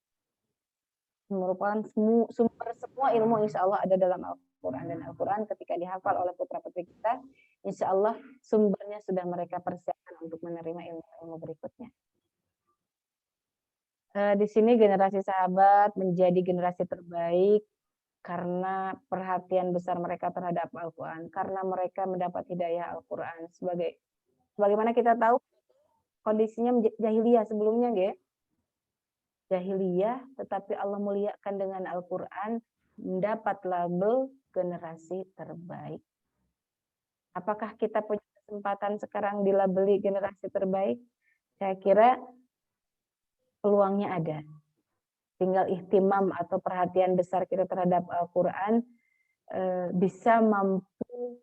A: Merupakan sumber semua ilmu insya Allah ada dalam Al-Quran. Dan Al-Quran ketika dihafal oleh putra-putri kita, insya Allah sumbernya sudah mereka persiapkan untuk menerima ilmu-ilmu berikutnya. Di sini generasi sahabat menjadi generasi terbaik karena perhatian besar mereka terhadap Al-Quran, karena mereka mendapat hidayah Al-Quran. Sebagaimana kita tahu kondisinya jahiliyah sebelumnya, jahiliyah, tetapi Allah muliakan dengan Al-Quran, mendapat label generasi terbaik. Apakah kita punya kesempatan sekarang dilabeli generasi terbaik? Saya kira peluangnya ada. Tinggal ihtimam atau perhatian besar kita terhadap Al-Quran bisa mampu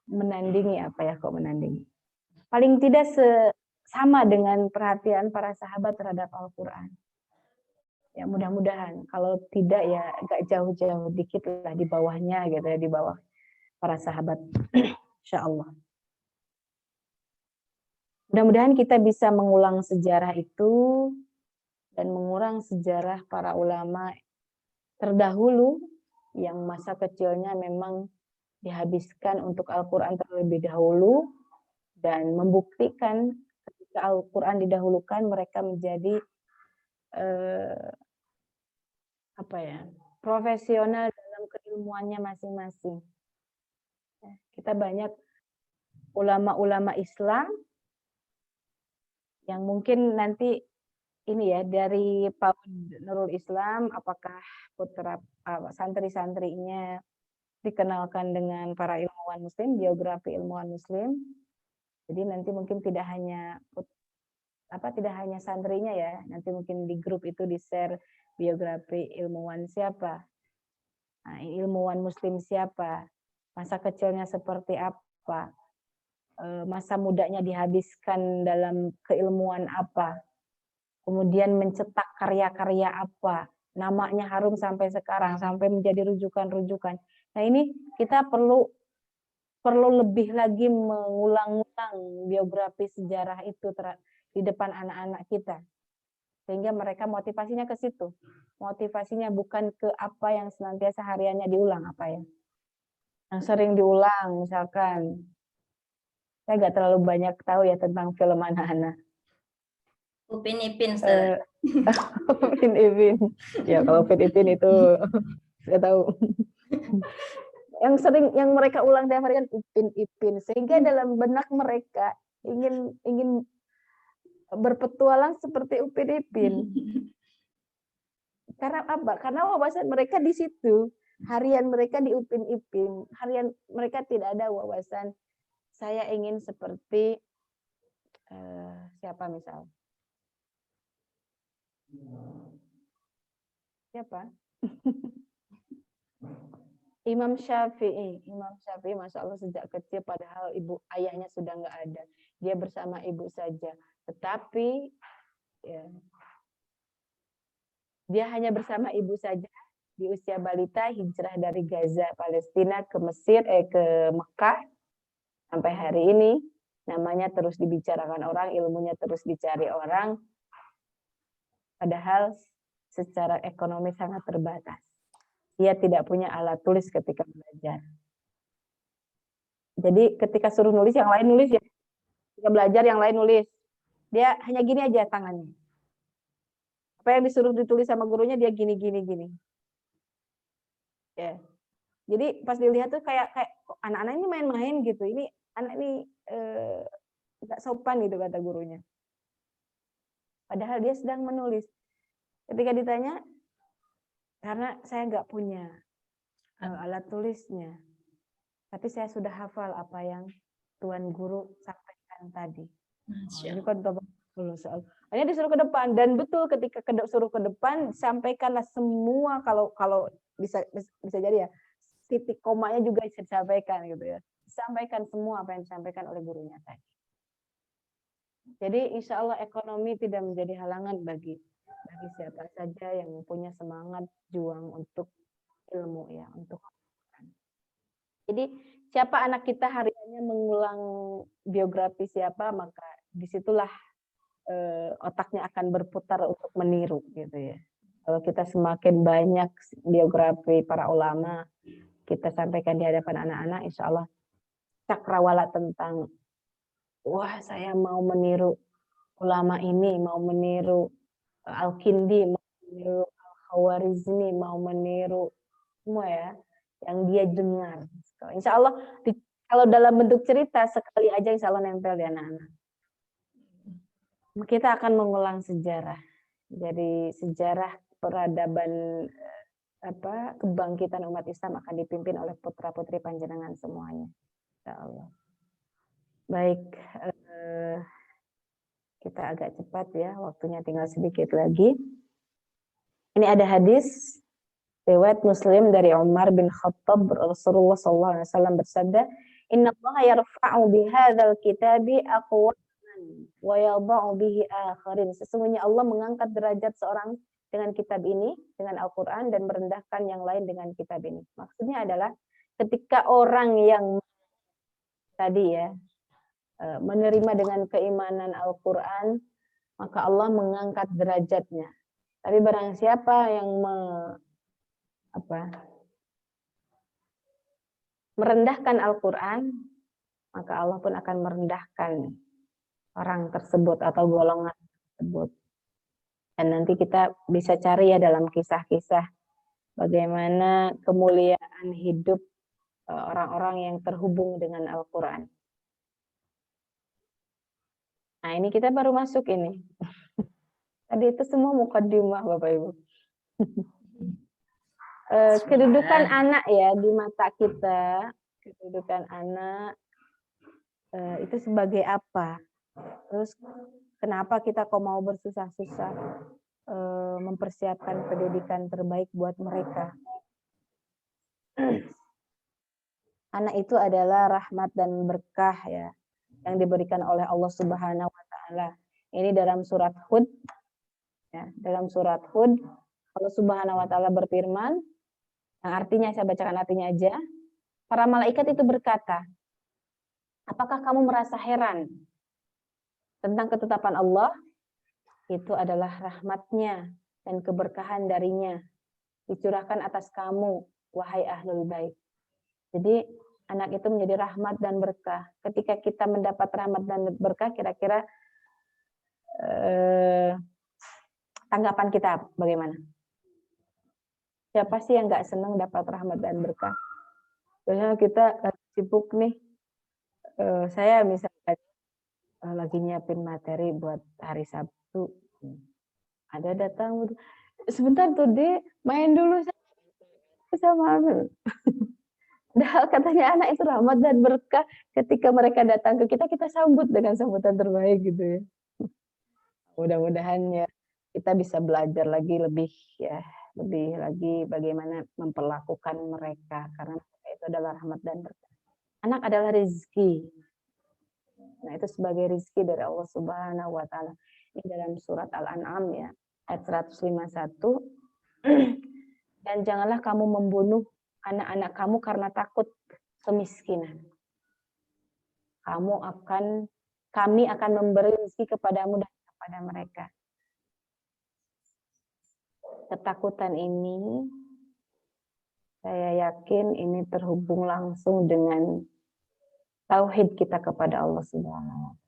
A: menandingi menandingi. Paling tidak sama dengan perhatian para sahabat terhadap Al-Quran. Ya mudah-mudahan. Kalau tidak ya agak jauh-jauh dikit lah di bawahnya gitu ya, di bawah para sahabat. Insya Allah. Mudah-mudahan kita bisa mengulang sejarah itu dan mengulang sejarah para ulama terdahulu yang masa kecilnya memang dihabiskan untuk Al-Quran terlebih dahulu dan membuktikan ketika Al-Quran didahulukan mereka menjadi profesional dalam keilmuannya masing-masing. Kita banyak ulama-ulama Islam yang mungkin nanti ini ya dari PAUD Nurul Islam, apakah putra santri-santrinya dikenalkan dengan para ilmuwan Muslim, biografi ilmuwan Muslim. Jadi nanti mungkin tidak hanya santrinya ya, nanti mungkin di grup itu di-share biografi ilmuwan siapa, ilmuwan Muslim siapa, masa kecilnya seperti apa, masa mudanya dihabiskan dalam keilmuan apa. Kemudian mencetak karya-karya apa, namanya harum sampai sekarang, sampai menjadi rujukan-rujukan. Nah ini kita perlu lebih lagi mengulang-ulang biografi sejarah itu di depan anak-anak kita. Sehingga mereka motivasinya ke situ. Motivasinya bukan ke apa yang senantiasa hariannya diulang, yang sering diulang, misalkan. Saya nggak terlalu banyak tahu ya tentang film anak-anak.
B: Upin Ipin, Ustazah.
A: Upin Ipin. Ya kalau Upin Ipin itu saya tahu. Yang mereka ulang tiap hari kan Upin Ipin, sehingga dalam benak mereka ingin berpetualang seperti Upin Ipin. Karena apa? Karena wawasan mereka di situ. Harian mereka di Upin Ipin. Harian mereka tidak ada wawasan saya ingin seperti siapa misal? Siapa? Imam Syafi'i, Masya Allah sejak kecil padahal ayahnya sudah nggak ada. Dia bersama ibu saja. Tetapi ya, dia hanya bersama ibu saja di usia balita hijrah dari Gaza, Palestina ke Mesir, ke Mekah sampai hari ini. Namanya terus dibicarakan orang, ilmunya terus dicari orang. Padahal secara ekonomi sangat terbatas. Dia tidak punya alat tulis ketika belajar. Jadi ketika suruh nulis, yang lain nulis ya. Ketika belajar, yang lain nulis. Dia hanya gini aja tangannya. Apa yang disuruh ditulis sama gurunya, dia gini. Ya. Jadi pas dilihat tuh kayak anak-anak ini main-main gitu. Ini anak ini nggak sopan gitu kata gurunya. Padahal dia sedang menulis. Ketika ditanya, karena saya nggak punya alat tulisnya. Tapi saya sudah hafal apa yang Tuan Guru sampaikan tadi. Ini kan soal. Hanya disuruh ke depan, dan betul ketika suruh ke depan, sampaikanlah semua, kalau bisa jadi ya, titik komanya juga bisa disampaikan gitu ya. Sampaikan semua apa yang disampaikan oleh gurunya tadi. Jadi insya Allah ekonomi tidak menjadi halangan bagi siapa saja yang punya semangat juang untuk ilmu ya, untuk. Jadi siapa anak kita hariannya mengulang biografi siapa, maka disitulah otaknya akan berputar untuk meniru gitu ya. Kalau kita semakin banyak biografi para ulama kita sampaikan di hadapan anak-anak, insya Allah cakrawala tentang wah saya mau meniru ulama ini, mau meniru Al-Kindi, mau meniru Al-Khawarizmi, mau meniru semua ya yang dia dengar. Insya Allah kalau dalam bentuk cerita sekali aja insya Allah nempel di anak-anak. Kita akan mengulang sejarah. Jadi sejarah peradaban kebangkitan umat Islam akan dipimpin oleh putra-putri panjenengan semuanya. Insya Allah. Baik, kita agak cepat ya, waktunya tinggal sedikit lagi. Ini ada hadis riwayat Muslim dari Umar bin Khattab, Rasulullah SAW bersabda, Inna Allah yarfa'u bihadzal kitabi aqwaman wa yadha'u bihi akharin. Sesungguhnya Allah mengangkat derajat seorang dengan kitab ini, dengan Al-Quran, dan merendahkan yang lain dengan kitab ini. Maksudnya adalah ketika orang yang tadi ya menerima dengan keimanan Al-Quran, maka Allah mengangkat derajatnya. Tapi barang siapa yang merendahkan Al-Quran, maka Allah pun akan merendahkan orang tersebut atau golongan tersebut. Dan nanti kita bisa cari ya dalam kisah-kisah bagaimana kemuliaan hidup orang-orang yang terhubung dengan Al-Quran. Nah ini kita baru masuk ini. Tadi itu semua mukaddimah Bapak Ibu. Kedudukan anak ya di mata kita, kedudukan anak itu sebagai apa? Terus kenapa kita kok mau bersusah-susah mempersiapkan pendidikan terbaik buat mereka? Anak itu adalah rahmat dan berkah ya yang diberikan oleh Allah Subhanahu wa taala. Ini dalam surat Hud ya, dalam surat Hud Allah Subhanahu wa taala berfirman, yang artinya saya bacakan artinya aja. Para malaikat itu berkata, apakah kamu merasa heran tentang ketetapan Allah? Itu adalah rahmatnya dan keberkahan darinya dicurahkan atas kamu, wahai ahlul bait. Jadi anak itu menjadi rahmat dan berkah. Ketika kita mendapat rahmat dan berkah, kira-kira tanggapan kita bagaimana? Siapa sih yang nggak senang dapat rahmat dan berkah? Biasanya kita sibuk nih. Saya misalnya lagi nyiapin materi buat hari Sabtu. Ada datang, sebentar tuh Dek, main dulu sama Amel. Padahal katanya anak itu rahmat dan berkah. Ketika mereka datang ke kita, kita sambut dengan sambutan terbaik gitu ya. Mudah-mudahan ya kita bisa belajar lagi lebih lagi bagaimana memperlakukan mereka, karena itu adalah rahmat dan berkah. Anak adalah rezeki. Nah, itu sebagai rezeki dari Allah Subhanahu wa taala. Ini dalam surat Al-An'am ya, ayat 151. Dan janganlah kamu membunuh anak-anak kamu karena takut kemiskinan. Kami akan memberi rezeki kepadamu dan kepada mereka. Ketakutan ini saya yakin ini terhubung langsung dengan tauhid kita kepada Allah Subhanahu wa taala.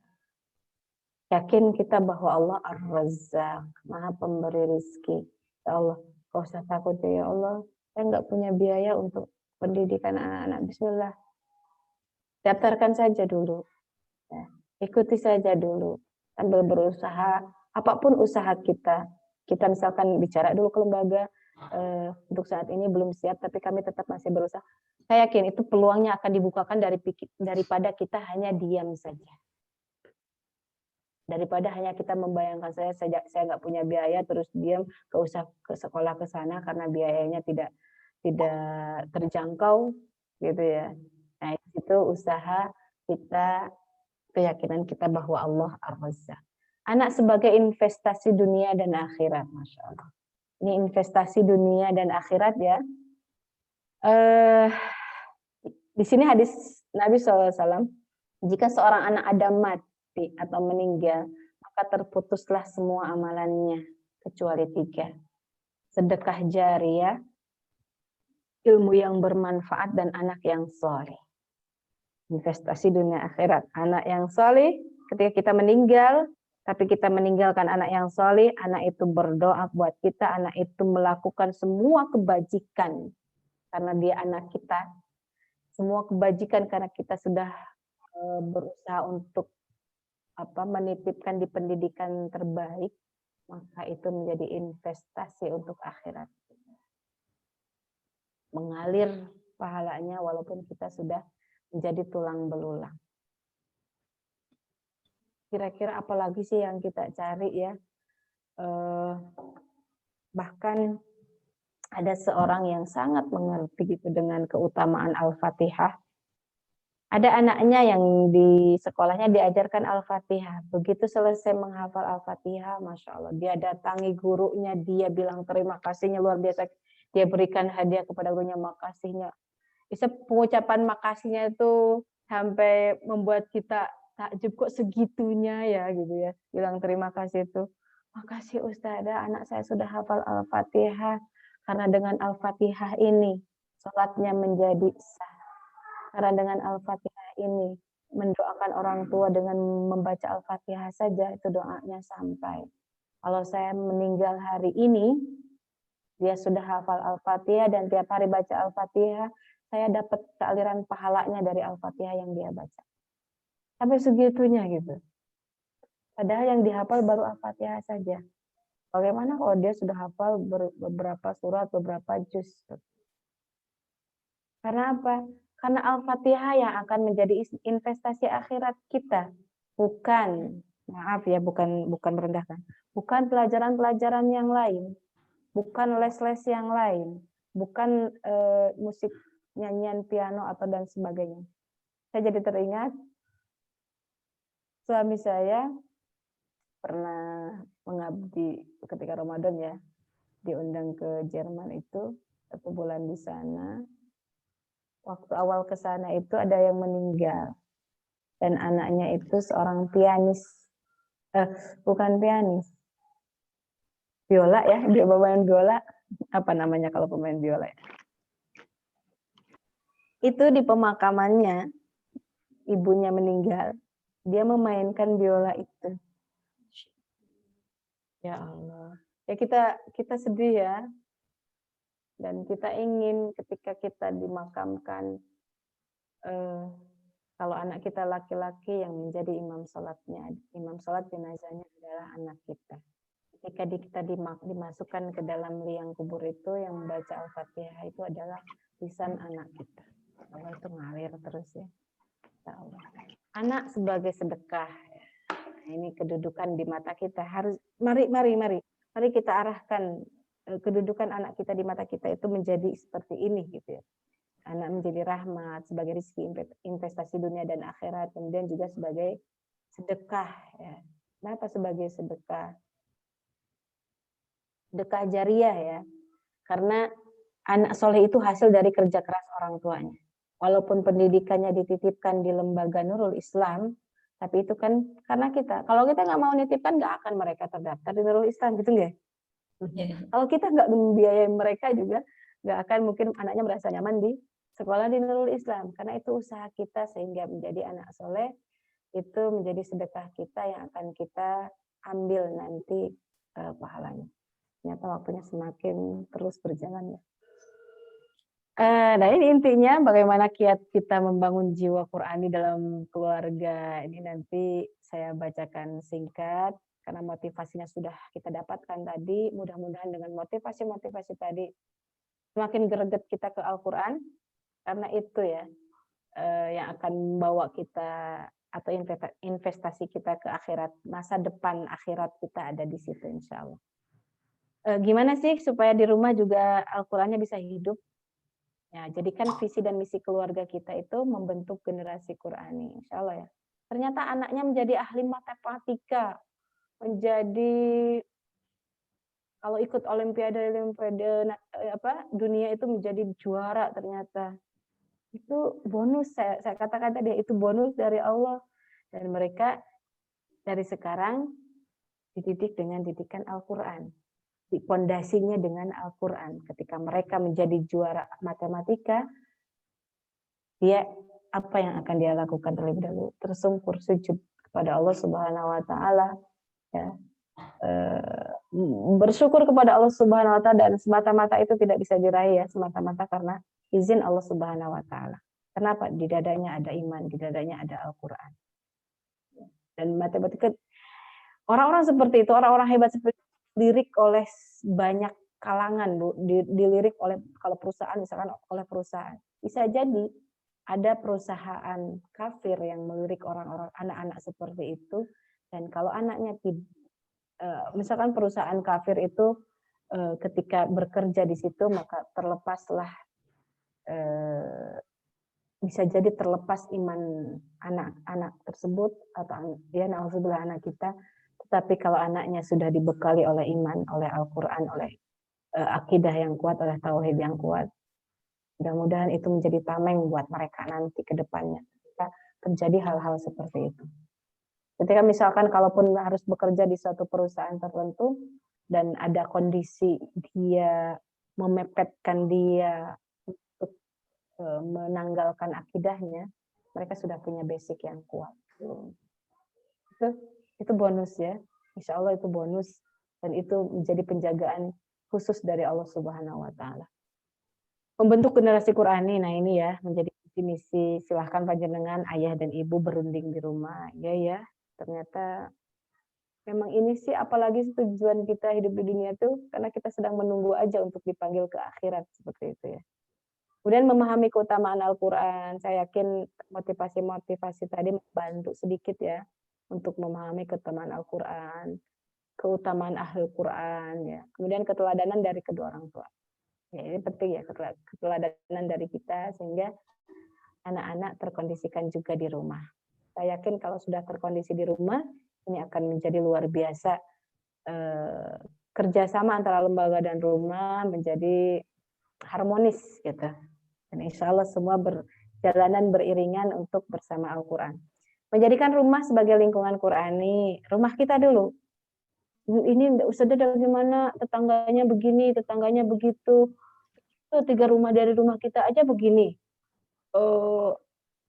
A: Yakin kita bahwa Allah Ar-Razzaq, Maha Pemberi rezeki. Ya Allah, kau usah takut ya Allah. Saya nggak punya biaya untuk pendidikan anak-anak. Bismillah. Daftarkan saja dulu. Ya, ikuti saja dulu. Sambil berusaha, apapun usaha kita. Kita misalkan bicara dulu ke lembaga, untuk saat ini belum siap, tapi kami tetap masih berusaha. Saya yakin itu peluangnya akan dibukakan daripada kita hanya diam saja. Daripada hanya kita membayangkan saya nggak punya biaya terus diam, nggak usah ke sekolah ke sana karena biayanya tidak terjangkau gitu ya. Nah, itu usaha kita, keyakinan kita bahwa Allah Ar-Razzaq. Anak sebagai investasi dunia dan akhirat, Masya Allah. Ini investasi dunia dan akhirat ya. Di sini hadis Nabi SAW, jika seorang anak Adam mati atau meninggal, maka terputuslah semua amalannya, kecuali 3. Sedekah jariyah, ilmu yang bermanfaat, dan anak yang soleh. Investasi dunia akhirat. Anak yang soleh, ketika kita meninggal, tapi kita meninggalkan anak yang soleh, anak itu berdoa buat kita, anak itu melakukan semua kebajikan, karena dia anak kita. Semua kebajikan karena kita sudah berusaha untuk menitipkan di pendidikan terbaik, maka itu menjadi investasi untuk akhirat. Mengalir pahalanya walaupun kita sudah menjadi tulang belulang. Kira-kira apa lagi sih yang kita cari ya? Bahkan ada seorang yang sangat mengerti gitu dengan keutamaan Al-Fatihah. Ada anaknya yang di sekolahnya diajarkan Al-Fatihah. Begitu selesai menghafal Al-Fatihah, Masya Allah, dia datangi gurunya, dia bilang terima kasihnya luar biasa. Dia berikan hadiah kepada gurunya, makasihnya. Bisa pengucapan makasihnya itu sampai membuat kita takjub, kok segitunya ya gitu ya. Bilang terima kasih itu. Makasih Ustazah, anak saya sudah hafal Al-Fatihah. Karena dengan Al-Fatihah ini, sholatnya menjadi sah. Karena dengan Al-Fatihah ini, mendoakan orang tua dengan membaca Al-Fatihah saja, itu doanya sampai. Kalau saya meninggal hari ini, dia sudah hafal Al-Fatihah dan tiap hari baca Al-Fatihah, saya dapat kealiran pahalanya dari Al-Fatihah yang dia baca. Sampai segitunya gitu. Padahal yang dihafal baru Al-Fatihah saja. Bagaimana kalau dia sudah hafal beberapa surat, beberapa juz? Karena apa? Karena Al-Fatihah yang akan menjadi investasi akhirat kita. Bukan, maaf ya, bukan merendahkan. Bukan pelajaran-pelajaran yang lain. Bukan les-les yang lain. Bukan musik, nyanyian piano atau dan sebagainya. Saya jadi teringat, suami saya pernah mengabdi ketika Ramadan ya, diundang ke Jerman itu, 1 bulan di sana. Waktu awal ke sana itu ada yang meninggal. Dan anaknya itu seorang pianis. Bukan pianis. Biola ya, dia pemain biola. Apa namanya kalau pemain biola ya? Itu di pemakamannya, ibunya meninggal. Dia memainkan biola itu. Ya Allah. Ya kita sedih ya. Dan kita ingin ketika kita dimakamkan, kalau anak kita laki-laki yang menjadi imam sholatnya, imam sholat jenazahnya adalah anak kita. Ketika kita dimasukkan ke dalam liang kubur itu, yang membaca Al-Fatihah itu adalah lisan anak kita. Allah itu ngalir terus ya. Allah. Anak sebagai sedekah. Nah, ini kedudukan di mata kita. Harus mari kita arahkan kedudukan anak kita di mata kita itu menjadi seperti ini gitu ya. Anak menjadi rahmat, sebagai rezeki investasi dunia dan akhirat, kemudian juga sebagai sedekah ya. Kenapa sebagai sedekah? Sedekah jariyah ya. Karena anak soleh itu hasil dari kerja keras orang tuanya. Walaupun pendidikannya dititipkan di lembaga Nurul Islam, tapi itu kan karena kita. Kalau kita nggak mau nitipkan, nggak akan mereka terdaftar di Nurul Islam, gitu nggak? Kalau kita nggak membiayai mereka juga, nggak akan mungkin anaknya merasa nyaman di sekolah di Nurul Islam. Karena itu usaha kita sehingga menjadi anak soleh, itu menjadi sedekah kita yang akan kita ambil nanti pahalanya. Ternyata waktunya semakin terus berjalan ya. Nah ini intinya bagaimana kiat kita membangun jiwa Qurani dalam keluarga ini nanti saya bacakan singkat karena motivasinya sudah kita dapatkan tadi. Mudah-mudahan dengan motivasi-motivasi tadi semakin greget kita ke Al-Quran, karena itu ya yang akan membawa kita atau investasi kita ke akhirat, masa depan akhirat kita ada di situ insya Allah. Gimana sih supaya di rumah juga Al-Qurannya bisa hidup? Ya, jadikan visi dan misi keluarga kita itu membentuk generasi Qurani, insya Allah ya. Ternyata anaknya menjadi ahli matematika, menjadi kalau ikut olimpiade dunia itu menjadi juara ternyata. Itu bonus, saya katakan tadi, itu bonus dari Allah. Dan mereka dari sekarang dididik dengan didikan Al-Quran. Pondasinya dengan Al-Quran. Ketika mereka menjadi juara matematika, dia apa yang akan dia lakukan terlebih dahulu? Tersungkur sujud kepada Allah Subhanahu wa taala, ya. Bersyukur kepada Allah Subhanahu wa taala, dan semata-mata itu tidak bisa diraih ya, semata-mata karena izin Allah Subhanahu wa taala. Kenapa? Di dadanya ada iman, di dadanya ada Al-Quran. Dan matematika, orang-orang seperti itu, orang-orang hebat seperti itu, dilirik oleh banyak kalangan, Bu. Dilirik oleh, kalau perusahaan misalkan oleh perusahaan. Bisa jadi ada perusahaan kafir yang melirik orang-orang, anak-anak seperti itu. Dan kalau anaknya misalkan perusahaan kafir itu ketika bekerja di situ, maka terlepaslah, bisa jadi terlepas iman anak-anak tersebut, atau ya na'udzubillah anak kita. Tetapi kalau anaknya sudah dibekali oleh iman, oleh Al-Quran, oleh akidah yang kuat, oleh tauhid yang kuat, mudah-mudahan itu menjadi tameng buat mereka nanti ke depannya ketika terjadi hal-hal seperti itu. Ketika misalkan kalaupun harus bekerja di suatu perusahaan tertentu dan ada kondisi dia memepetkan dia untuk menanggalkan akidahnya, mereka sudah punya basic yang kuat. Itu bonus ya, insya Allah itu bonus, dan itu menjadi penjagaan khusus dari Allah Subhanahu wa taala. Membentuk generasi Qurani, nah ini ya menjadi misi. Silahkan panjenengan ayah dan ibu berunding di rumah. Ya, ternyata memang ini sih, apalagi tujuan kita hidup di dunia itu karena kita sedang menunggu aja untuk dipanggil ke akhirat, seperti itu ya. Kemudian memahami keutamaan Al-Quran, saya yakin motivasi-motivasi tadi membantu sedikit ya untuk memahami keutamaan Al-Quran, keutamaan Ahlul Quran ya. Kemudian keteladanan dari kedua orang tua. Ya, ini penting ya, keteladanan dari kita sehingga anak-anak terkondisikan juga di rumah. Saya yakin kalau sudah terkondisi di rumah, ini akan menjadi luar biasa. Kerjasama antara lembaga dan rumah menjadi harmonis gitu. Dan insya Allah semua berjalanan beriringan untuk bersama Al-Quran. Menjadikan rumah sebagai lingkungan Qurani, rumah kita dulu. Ini Ustazah bagaimana, tetangganya begini, tetangganya begitu. 3 rumah dari rumah kita aja begini.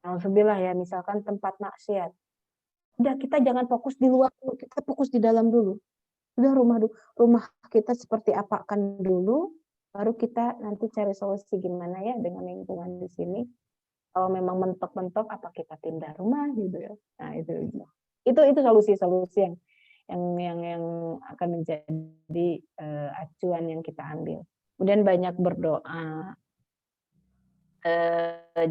A: Alhamdulillah ya, misalkan tempat maksiat. Udah, kita jangan fokus di luar dulu, kita fokus di dalam dulu. Udah, rumah kita seperti apa kan dulu, baru kita nanti cari solusi gimana ya dengan lingkungan di sini. Kalau memang mentok-mentok, apa kita pindah rumah gitu ya. Nah, itu solusi-solusi yang akan menjadi acuan yang kita ambil. Kemudian banyak berdoa,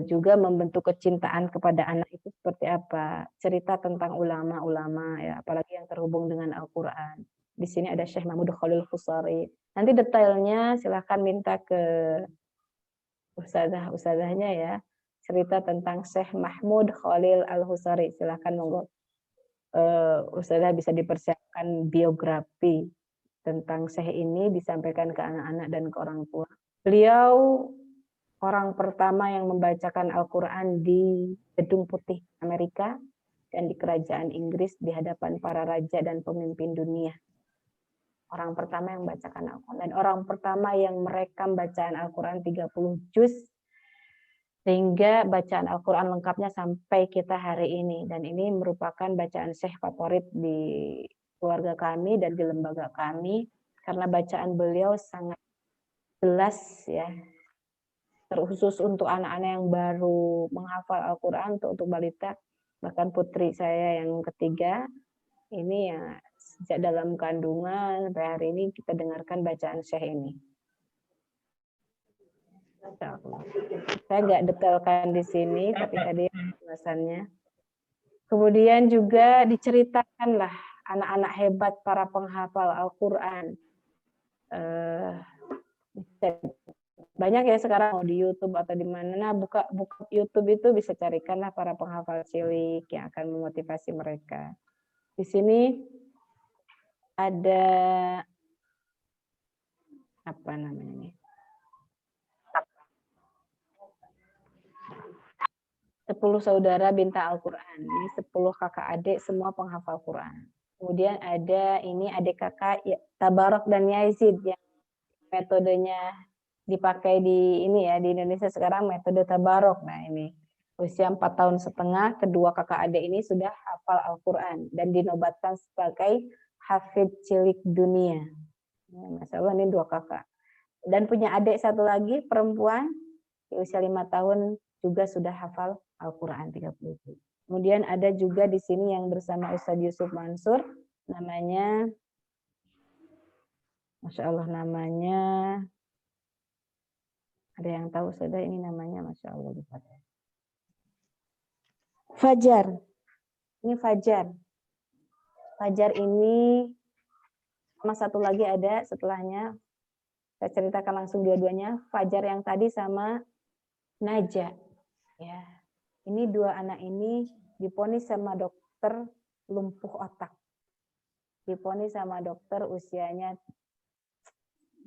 A: juga membentuk kecintaan kepada anak itu seperti apa, cerita tentang ulama-ulama ya, apalagi yang terhubung dengan Al-Quran. Di sini ada Syekh Mahmud Khalil Khusari. Nanti detailnya silahkan minta ke ustazahnya ya, cerita tentang Syekh Mahmud Khalil Al-Husari. Silahkan monggo. Ustazah bisa dipersiapkan biografi tentang Syekh ini, disampaikan ke anak-anak dan ke orang tua. Beliau orang pertama yang membacakan Al-Quran di Gedung Putih Amerika dan di Kerajaan Inggris di hadapan para raja dan pemimpin dunia. Orang pertama yang membacakan Al-Quran, dan orang pertama yang merekam bacaan Al-Quran 30 juz sehingga bacaan Al-Quran lengkapnya sampai kita hari ini. Dan ini merupakan bacaan Syekh favorit di keluarga kami dan di lembaga kami, karena bacaan beliau sangat jelas ya, terkhusus untuk anak-anak yang baru menghafal Al-Quran, untuk balita. Bahkan putri saya yang ketiga, ini ya sejak dalam kandungan sampai hari ini kita dengarkan bacaan Syekh ini. Saya nggak detailkan di sini, tapi tadi penjelasannya. Kemudian juga diceritakanlah anak-anak hebat para penghafal Al-Quran. Banyak ya sekarang di YouTube atau di mana. Nah, buka YouTube itu bisa carikanlah para penghafal cilik yang akan memotivasi mereka. Di sini ada apa namanya? 10 saudara bintang Al-Quran. Ini 10 kakak adik semua penghafal Quran. Kemudian ada ini adik kakak Tabarok dan Yazid yang metodenya dipakai di ini ya di Indonesia sekarang metode Tabarok. Nah ini usia 4 tahun setengah, kedua kakak adik ini sudah hafal Al-Quran dan dinobatkan sebagai hafid cilik dunia. Masya Allah ini 2 kakak. Dan punya adik satu lagi perempuan di usia 5 tahun juga sudah hafal Al-Quran 30. Kemudian ada juga di sini yang bersama Ustadz Yusuf Mansur, namanya, Masya Allah namanya, ada yang tahu sudah ini namanya, Masya Allah. Fajar, ini Fajar. Fajar ini, sama satu lagi ada setelahnya, saya ceritakan langsung dua-duanya, Fajar yang tadi sama Naja. Ya, ini 2 anak ini diponis sama dokter lumpuh otak. Diponis sama dokter usianya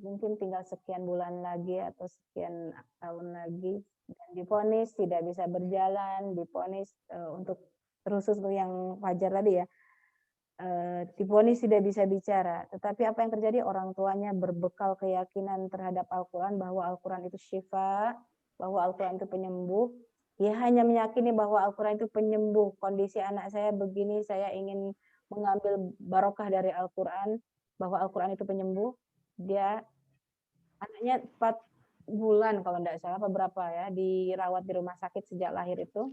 A: mungkin tinggal sekian bulan lagi atau sekian tahun lagi. Dan diponis tidak bisa berjalan, diponis untuk khusus yang Fajar tadi ya, diponis tidak bisa bicara. Tetapi apa yang terjadi? Orang tuanya berbekal keyakinan terhadap Al-Quran bahwa Al-Quran itu syifa, bahwa Al-Quran itu penyembuh. Dia hanya meyakini bahwa Al-Quran itu penyembuh. Kondisi anak saya begini, saya ingin mengambil barokah dari Al-Quran, bahwa Al-Quran itu penyembuh. Dia anaknya 4 bulan kalau tidak salah, beberapa ya, dirawat di rumah sakit sejak lahir itu.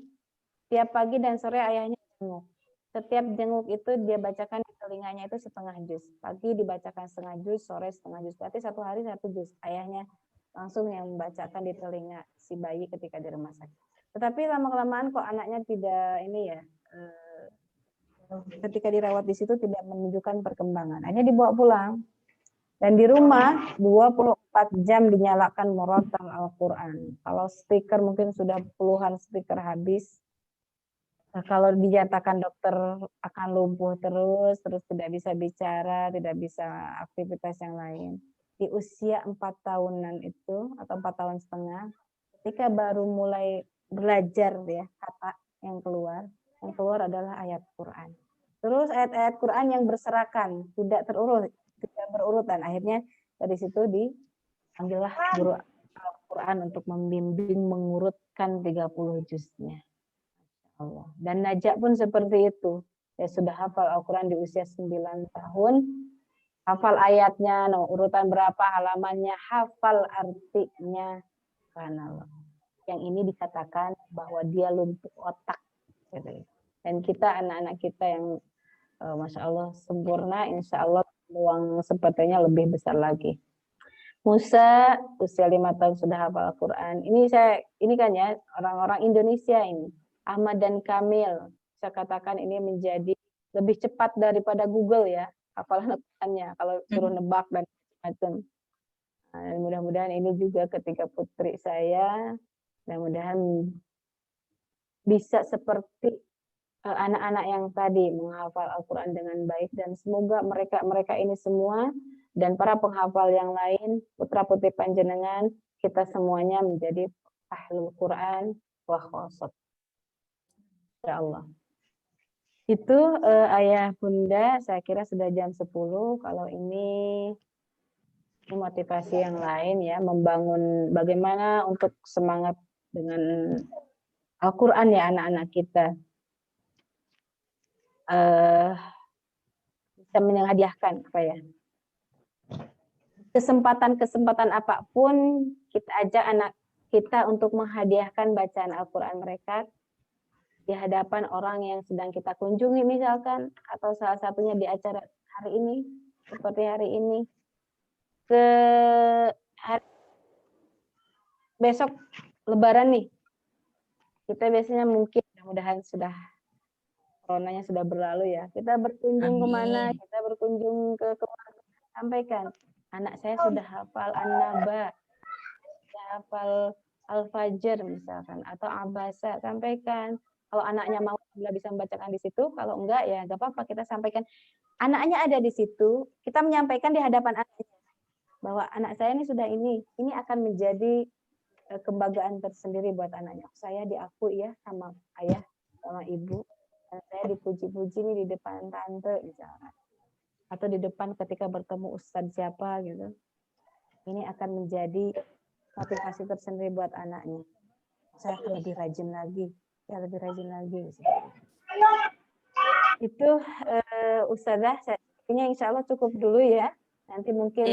A: Tiap pagi dan sore ayahnya jenguk. Setiap jenguk itu dia bacakan di telinganya itu setengah juz. Pagi dibacakan setengah juz, sore setengah juz. Berarti 1 hari 1 juz. Ayahnya langsung yang membacakan di telinga si bayi ketika di rumah sakit. Tetapi lama-kelamaan kok anaknya tidak ini ya, ketika dirawat di situ tidak menunjukkan perkembangan. Akhirnya dibawa pulang. Dan di rumah 24 jam dinyalakan murattal Al-Quran. Kalau speaker mungkin sudah puluhan speaker habis. Nah, kalau dinyatakan dokter akan lumpuh terus tidak bisa bicara, tidak bisa aktivitas yang lain. Di usia 4 tahunan itu, atau 4 tahun setengah, ketika baru mulai belajar ya, kata yang keluar adalah ayat Quran. Terus ayat-ayat Quran yang berserakan, tidak berurutan. Akhirnya dari situ diambillah guru Al-Quran untuk membimbing mengurutkan 30 juznya. Allah. Dan Najak pun seperti itu. Dia sudah hafal Al-Quran di usia 9 tahun. Hafal ayatnya, urutan berapa halamannya, hafal artinya. Subhanallah. Yang ini dikatakan bahwa dia lumpuh otak. Dan kita, anak-anak kita yang Masya Allah sempurna, insya Allah peluang sepertinya lebih besar lagi. Musa usia 5 tahun sudah hafal Al-Quran. Ini kan ya orang-orang Indonesia ini. Ahmad dan Kamil, saya katakan ini menjadi lebih cepat daripada Google ya, hafalan Al-Qurannya, kalau suruh nebak dan macam. Nah, mudah-mudahan ini juga ketika putri saya, mudah-mudahan bisa seperti anak-anak yang tadi menghafal Al-Quran dengan baik, dan semoga mereka ini semua dan para penghafal yang lain, putra-putri panjenengan, kita semuanya menjadi ahlul Quran wa khosat. Ya Allah. Itu ayah bunda, saya kira sudah jam 10. Kalau ini motivasi yang lain ya, membangun bagaimana untuk semangat dengan Al-Quran ya anak-anak kita. Bisa menghadiahkan apa ya? Kesempatan-kesempatan apapun kita ajak anak kita untuk menghadiahkan bacaan Al-Quran mereka. di hadapan orang yang sedang kita kunjungi misalkan, atau salah satunya di acara hari ini, seperti hari ini, ke besok Lebaran nih, kita biasanya mungkin mudah-mudahan sudah coronanya sudah berlalu ya, kita berkunjung kemana,
B: Amin.
A: kita berkunjung ke keluarga, sampaikan, anak saya sudah hafal An-Naba, sudah hafal Al-Fajr misalkan, atau Abasa, sampaikan. Kalau anaknya mau bisa membacakan di situ, kalau enggak ya enggak apa-apa, kita sampaikan. Anaknya ada di situ, kita menyampaikan di hadapan anaknya bahwa anak saya ini sudah ini akan menjadi kebanggaan tersendiri buat anaknya. Saya diakui ya sama ayah, sama ibu, dan saya dipuji-puji nih di depan tante misalkan, atau di depan ketika bertemu ustadz siapa gitu. Ini akan menjadi motivasi tersendiri buat anaknya. Saya akan lebih rajin lagi, saya lebih rajin lagi. Itu Ustazah, sepertinya insya Allah cukup dulu ya. Nanti mungkin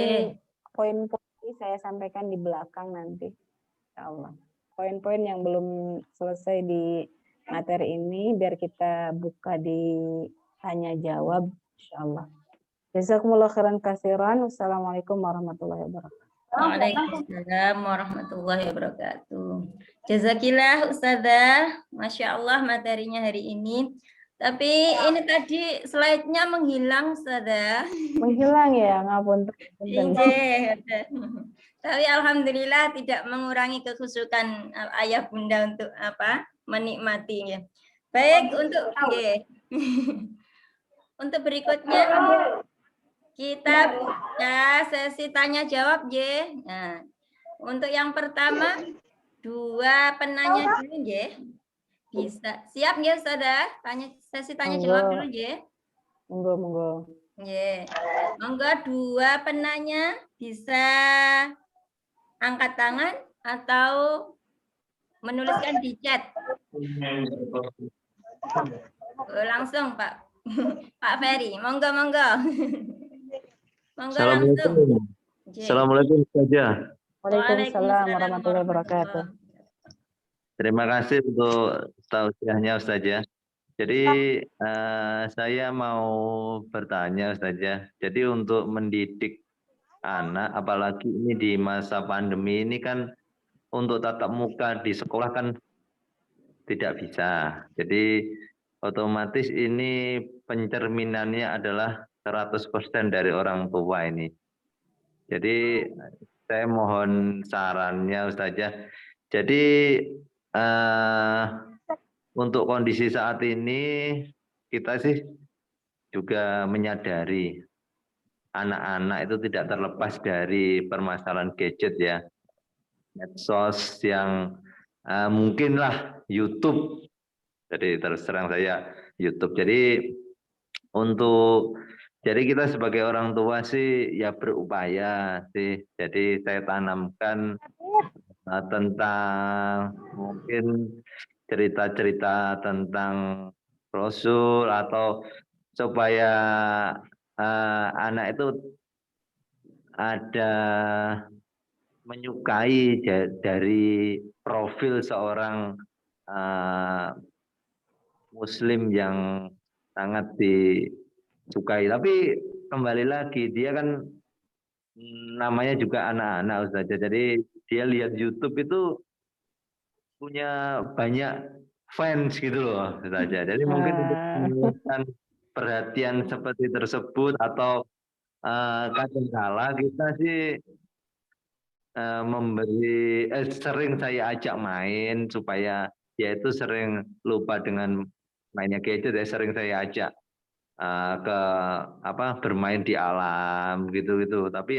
A: poin-poin saya sampaikan di belakang nanti. Insya Allah. Poin-poin yang belum selesai di materi ini, biar kita buka di tanya jawab. Insya Allah. Jazakumullah khairan katsiran. Wassalamualaikum warahmatullahi wabarakatuh.
B: Waalaikumsalam warahmatullahi wabarakatuh. Jazakillah Ustazah, Masya Allah materinya hari ini. Tapi ini tadi slide-nya menghilang Ustazah.
A: Menghilang ya, ngapunten.
B: Iya. Tapi alhamdulillah tidak mengurangi kekhusyukan ayah bunda untuk menikmatinya. Baik untuk untuk berikutnya kita buka sesi tanya jawab ya. Nah, untuk yang pertama 2 penanya dulu ya. Bisa. Siap ya Saudara? Sesi tanya jawab dulu ya.
A: Monggo.
B: Ya. Monggo 2 penanya bisa angkat tangan atau menuliskan di chat. Langsung Pak. Pak Ferry, monggo.
C: Assalamualaikum. Assalamualaikum Ustazah.
A: Waalaikumsalam warahmatullahi wabarakatuh.
C: Terima kasih untuk tausiahnya Ustazah. Jadi saya mau bertanya Ustazah. Jadi untuk mendidik anak, apalagi ini di masa pandemi ini kan untuk tatap muka di sekolah kan tidak bisa. Jadi otomatis ini pencerminannya adalah 100% dari orang tua ini. Jadi saya mohon sarannya Ustazah. Jadi untuk kondisi saat ini kita sih juga menyadari anak-anak itu tidak terlepas dari permasalahan gadget ya. Medsos yang mungkinlah YouTube. Jadi terus terang saya YouTube. Jadi kita sebagai orang tua sih ya berupaya sih. Jadi saya tanamkan tentang mungkin cerita-cerita tentang Rasul atau supaya anak itu ada menyukai dari profil seorang Muslim yang sangat disukai. Tapi kembali lagi dia kan namanya juga anak-anak Ustazah. Jadi dia lihat YouTube itu punya banyak fans gitu loh Ustazah. Jadi mungkin untuk mengalihkan perhatian seperti tersebut atau kadangkala kita sih sering saya ajak main supaya dia itu sering lupa dengan mainnya gadget ya, sering saya ajak ke bermain di alam gitu. Tapi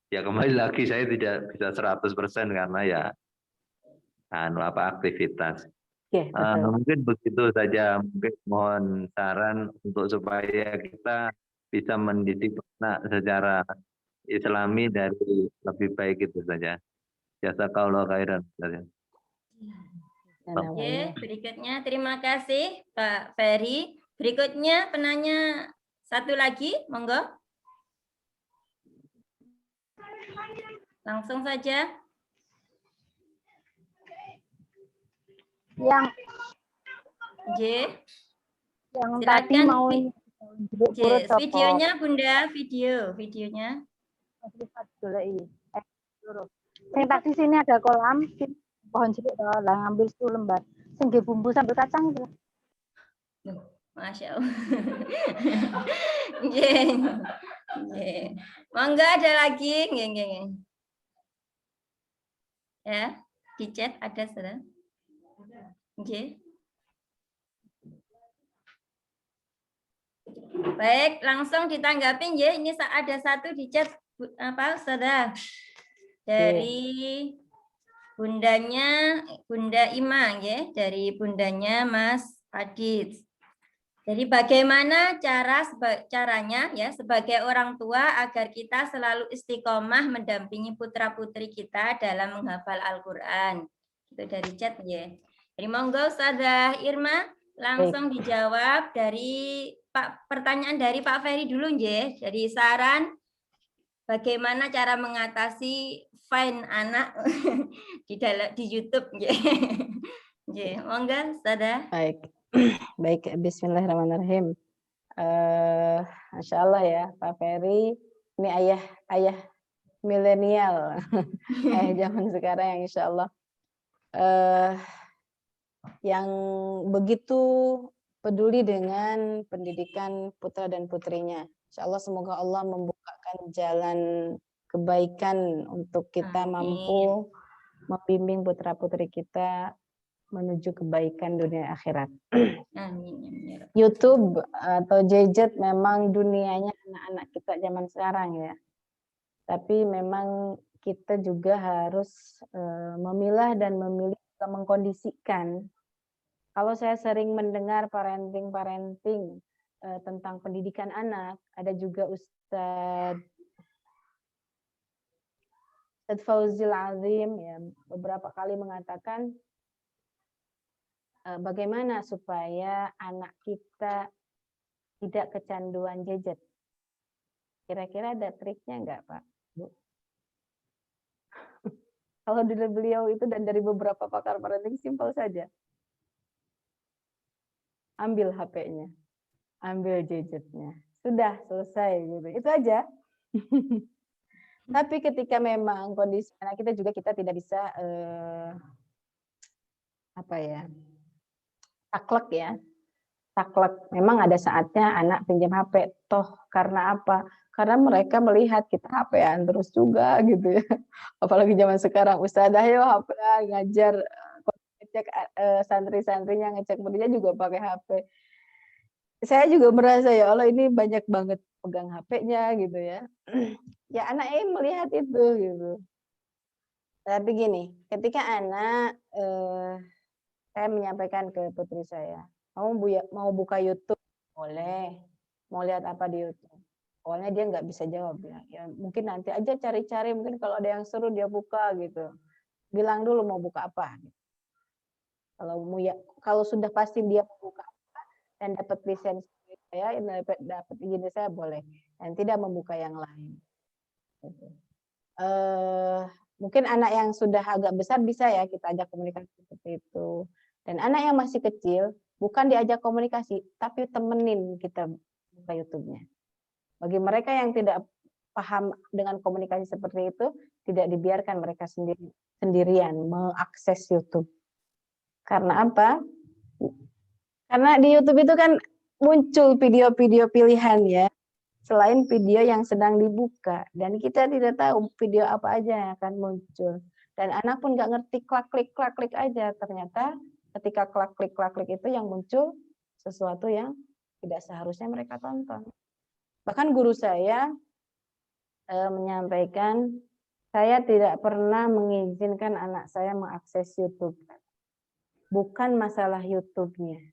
C: ya kembali lagi saya tidak bisa 100% karena ya aktivitas. Mungkin begitu saja. Mungkin mohon saran untuk supaya kita bisa mendidik anak secara Islami dari lebih baik itu saja. Jazakallah khairan.
B: Oke, berikutnya terima kasih Pak Ferry. Berikutnya penanya satu lagi, monggo. Langsung saja. J.
D: Yang tadi
B: Silakan.
D: mau jeruk
B: J.
D: purut apa?
B: Videonya Bunda, videonya.
D: Yang tadi sini ada kolam, pohon jeruk lah ngambil 10 lembar. Sing nggih bumbu sambal kacang itu.
B: Masya Allah. J. Monggo ada lagi. Ya, di chat ada sudah. J. Baik, langsung ditanggapi ya. Ini ada satu di chat apa saudara dari bundanya Bunda Ima ya, dari bundanya Mas Adit. Jadi bagaimana caranya ya sebagai orang tua agar kita selalu istiqomah mendampingi putra-putri kita dalam menghafal Al-Qur'an. Itu dari chat ya. Jadi monggo Ustazah Irma langsung dijawab dari pertanyaan dari Pak Ferry dulu ya. Jadi saran bagaimana cara mengatasi fine anak di YouTube ya. Ya, monggo Ustazah.
A: Baik. Baik, bismillahirrahmanirrahim. Masya Allah ya, Pak Ferry, ini ayah milenial, ayah zaman sekarang yang insya Allah yang begitu peduli dengan pendidikan putra dan putrinya. Insya Allah semoga Allah membukakan jalan kebaikan untuk kita mampu membimbing putra putri kita menuju kebaikan dunia akhirat. YouTube atau gadget memang dunianya anak-anak kita zaman sekarang ya. Tapi memang kita juga harus memilah dan memilih, mengkondisikan. Kalau saya sering mendengar parenting tentang pendidikan anak, ada juga Ustadz Fauzil Azim ya beberapa kali mengatakan bagaimana supaya anak kita tidak kecanduan gadget. Kira-kira ada triknya enggak, Pak? Bu? Kalau dari beliau itu dan dari beberapa pakar parenting simpel saja. Ambil HP-nya, ambil gadgetnya. Sudah selesai gitu. Itu aja. Tapi ketika memang kondisi anak kita juga kita tidak bisa taklek ya. Taklek. Memang ada saatnya anak pinjam HP. Toh karena apa? Karena mereka melihat kita HP-an terus juga gitu ya. Apalagi zaman sekarang Ustazah yo HP ngajar ngecek santri-santrinya ngecek muridnya juga pakai HP. Saya juga merasa ya Allah ini banyak banget pegang HP-nya gitu ya. Ya anaknya melihat itu gitu. Tapi gini, ketika anak saya menyampaikan ke putri saya, mau buka YouTube boleh, mau lihat apa di YouTube. Awalnya dia nggak bisa jawab ya mungkin nanti aja cari-cari, mungkin kalau ada yang seru dia buka gitu. Bilang dulu mau buka apa. Kalau sudah pasti dia mau buka apa dan dapat lisensi saya, dapat izin saya boleh, dan tidak membuka yang lain. Mungkin anak yang sudah agak besar bisa ya kita ajak komunikasi seperti itu. Dan anak yang masih kecil bukan diajak komunikasi, tapi temenin kita buka YouTube-nya. Bagi mereka yang tidak paham dengan komunikasi seperti itu, tidak dibiarkan mereka sendirian mengakses YouTube. Karena apa? Karena di YouTube itu kan muncul video-video pilihan ya, selain video yang sedang dibuka. Dan kita tidak tahu video apa aja yang akan muncul. Dan anak pun nggak ngerti klik aja. Ternyata ketika klik itu yang muncul sesuatu yang tidak seharusnya mereka tonton. Bahkan guru saya menyampaikan, saya tidak pernah mengizinkan anak saya mengakses YouTube. Bukan masalah YouTube-nya.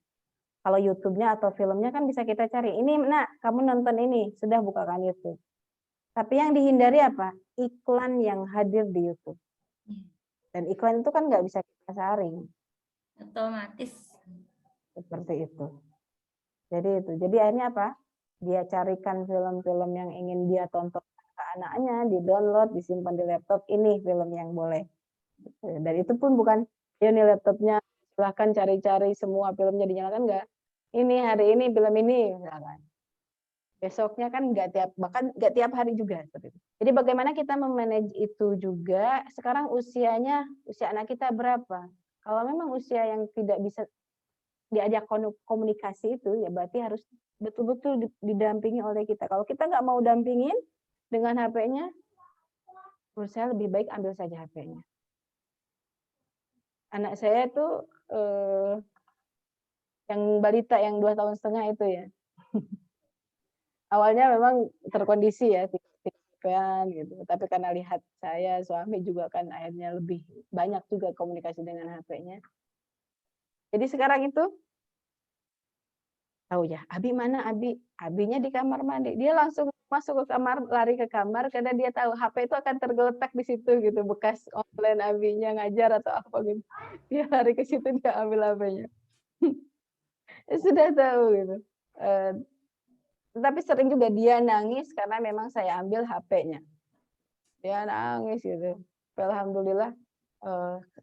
A: Kalau YouTube-nya atau filmnya kan bisa kita cari. Ini nak, kamu nonton ini, sudah bukakan YouTube. Tapi yang dihindari apa? Iklan yang hadir di YouTube. Dan iklan itu kan nggak bisa kita saring.
B: Otomatis.
A: Seperti itu. Jadi akhirnya apa? Dia carikan film-film yang ingin dia tonton ke anaknya, di-download, disimpan di laptop, ini film yang boleh. Dan itu pun bukan, ini laptopnya silahkan cari-cari semua filmnya dinyalakan nggak. Ini hari ini film ini, misalkan. Besoknya kan bahkan nggak tiap hari juga seperti itu. Jadi bagaimana kita memanage itu juga. Sekarang usia anak kita berapa? Kalau memang usia yang tidak bisa diajak komunikasi itu, ya berarti harus betul-betul didampingi oleh kita. Kalau kita nggak mau dampingin dengan HP-nya, menurut saya lebih baik ambil saja HP-nya. Anak saya itu yang balita yang 2,5 tahun itu ya. Awalnya memang terkondisi ya, tipe-tipean gitu. Tapi karena lihat saya, suami juga kan akhirnya lebih banyak juga komunikasi dengan HP-nya. Jadi sekarang itu tahu ya, Abi mana Abi? Abinya di kamar mandi. Dia langsung masuk ke kamar, lari ke kamar karena dia tahu HP itu akan tergeletak di situ gitu, bekas online Abinya ngajar atau apa gitu. Dia lari ke situ, dia ambil HP-nya. Sudah tahu gitu. Tapi sering juga dia nangis karena memang saya ambil HP-nya. Dia nangis gitu. Alhamdulillah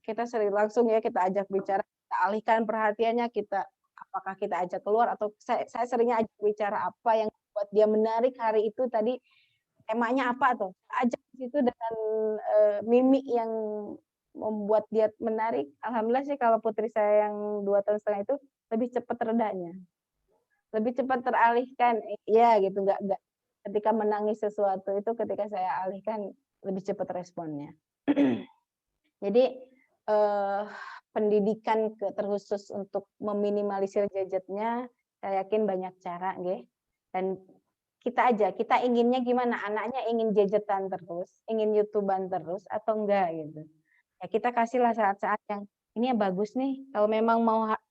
A: kita sering langsung ya kita ajak bicara, kita alihkan perhatiannya, apakah kita ajak keluar atau saya seringnya ajak bicara apa yang buat dia menarik hari itu tadi, temanya apa tuh. Ajak di situ dengan mimik yang membuat dia menarik. Alhamdulillah sih kalau putri saya yang 2,5 tahun itu lebih cepat redanya. Lebih cepat teralihkan. Ya gitu, enggak ketika menangis sesuatu itu ketika saya alihkan lebih cepat responnya. Jadi pendidikan terkhusus untuk meminimalisir gadgetnya, saya yakin banyak cara, nggih. Dan kita inginnya gimana? Anaknya ingin gadgetan terus, ingin YouTuber terus atau enggak gitu. Ya kita kasihlah saat-saat yang ini ya bagus nih. Kalau memang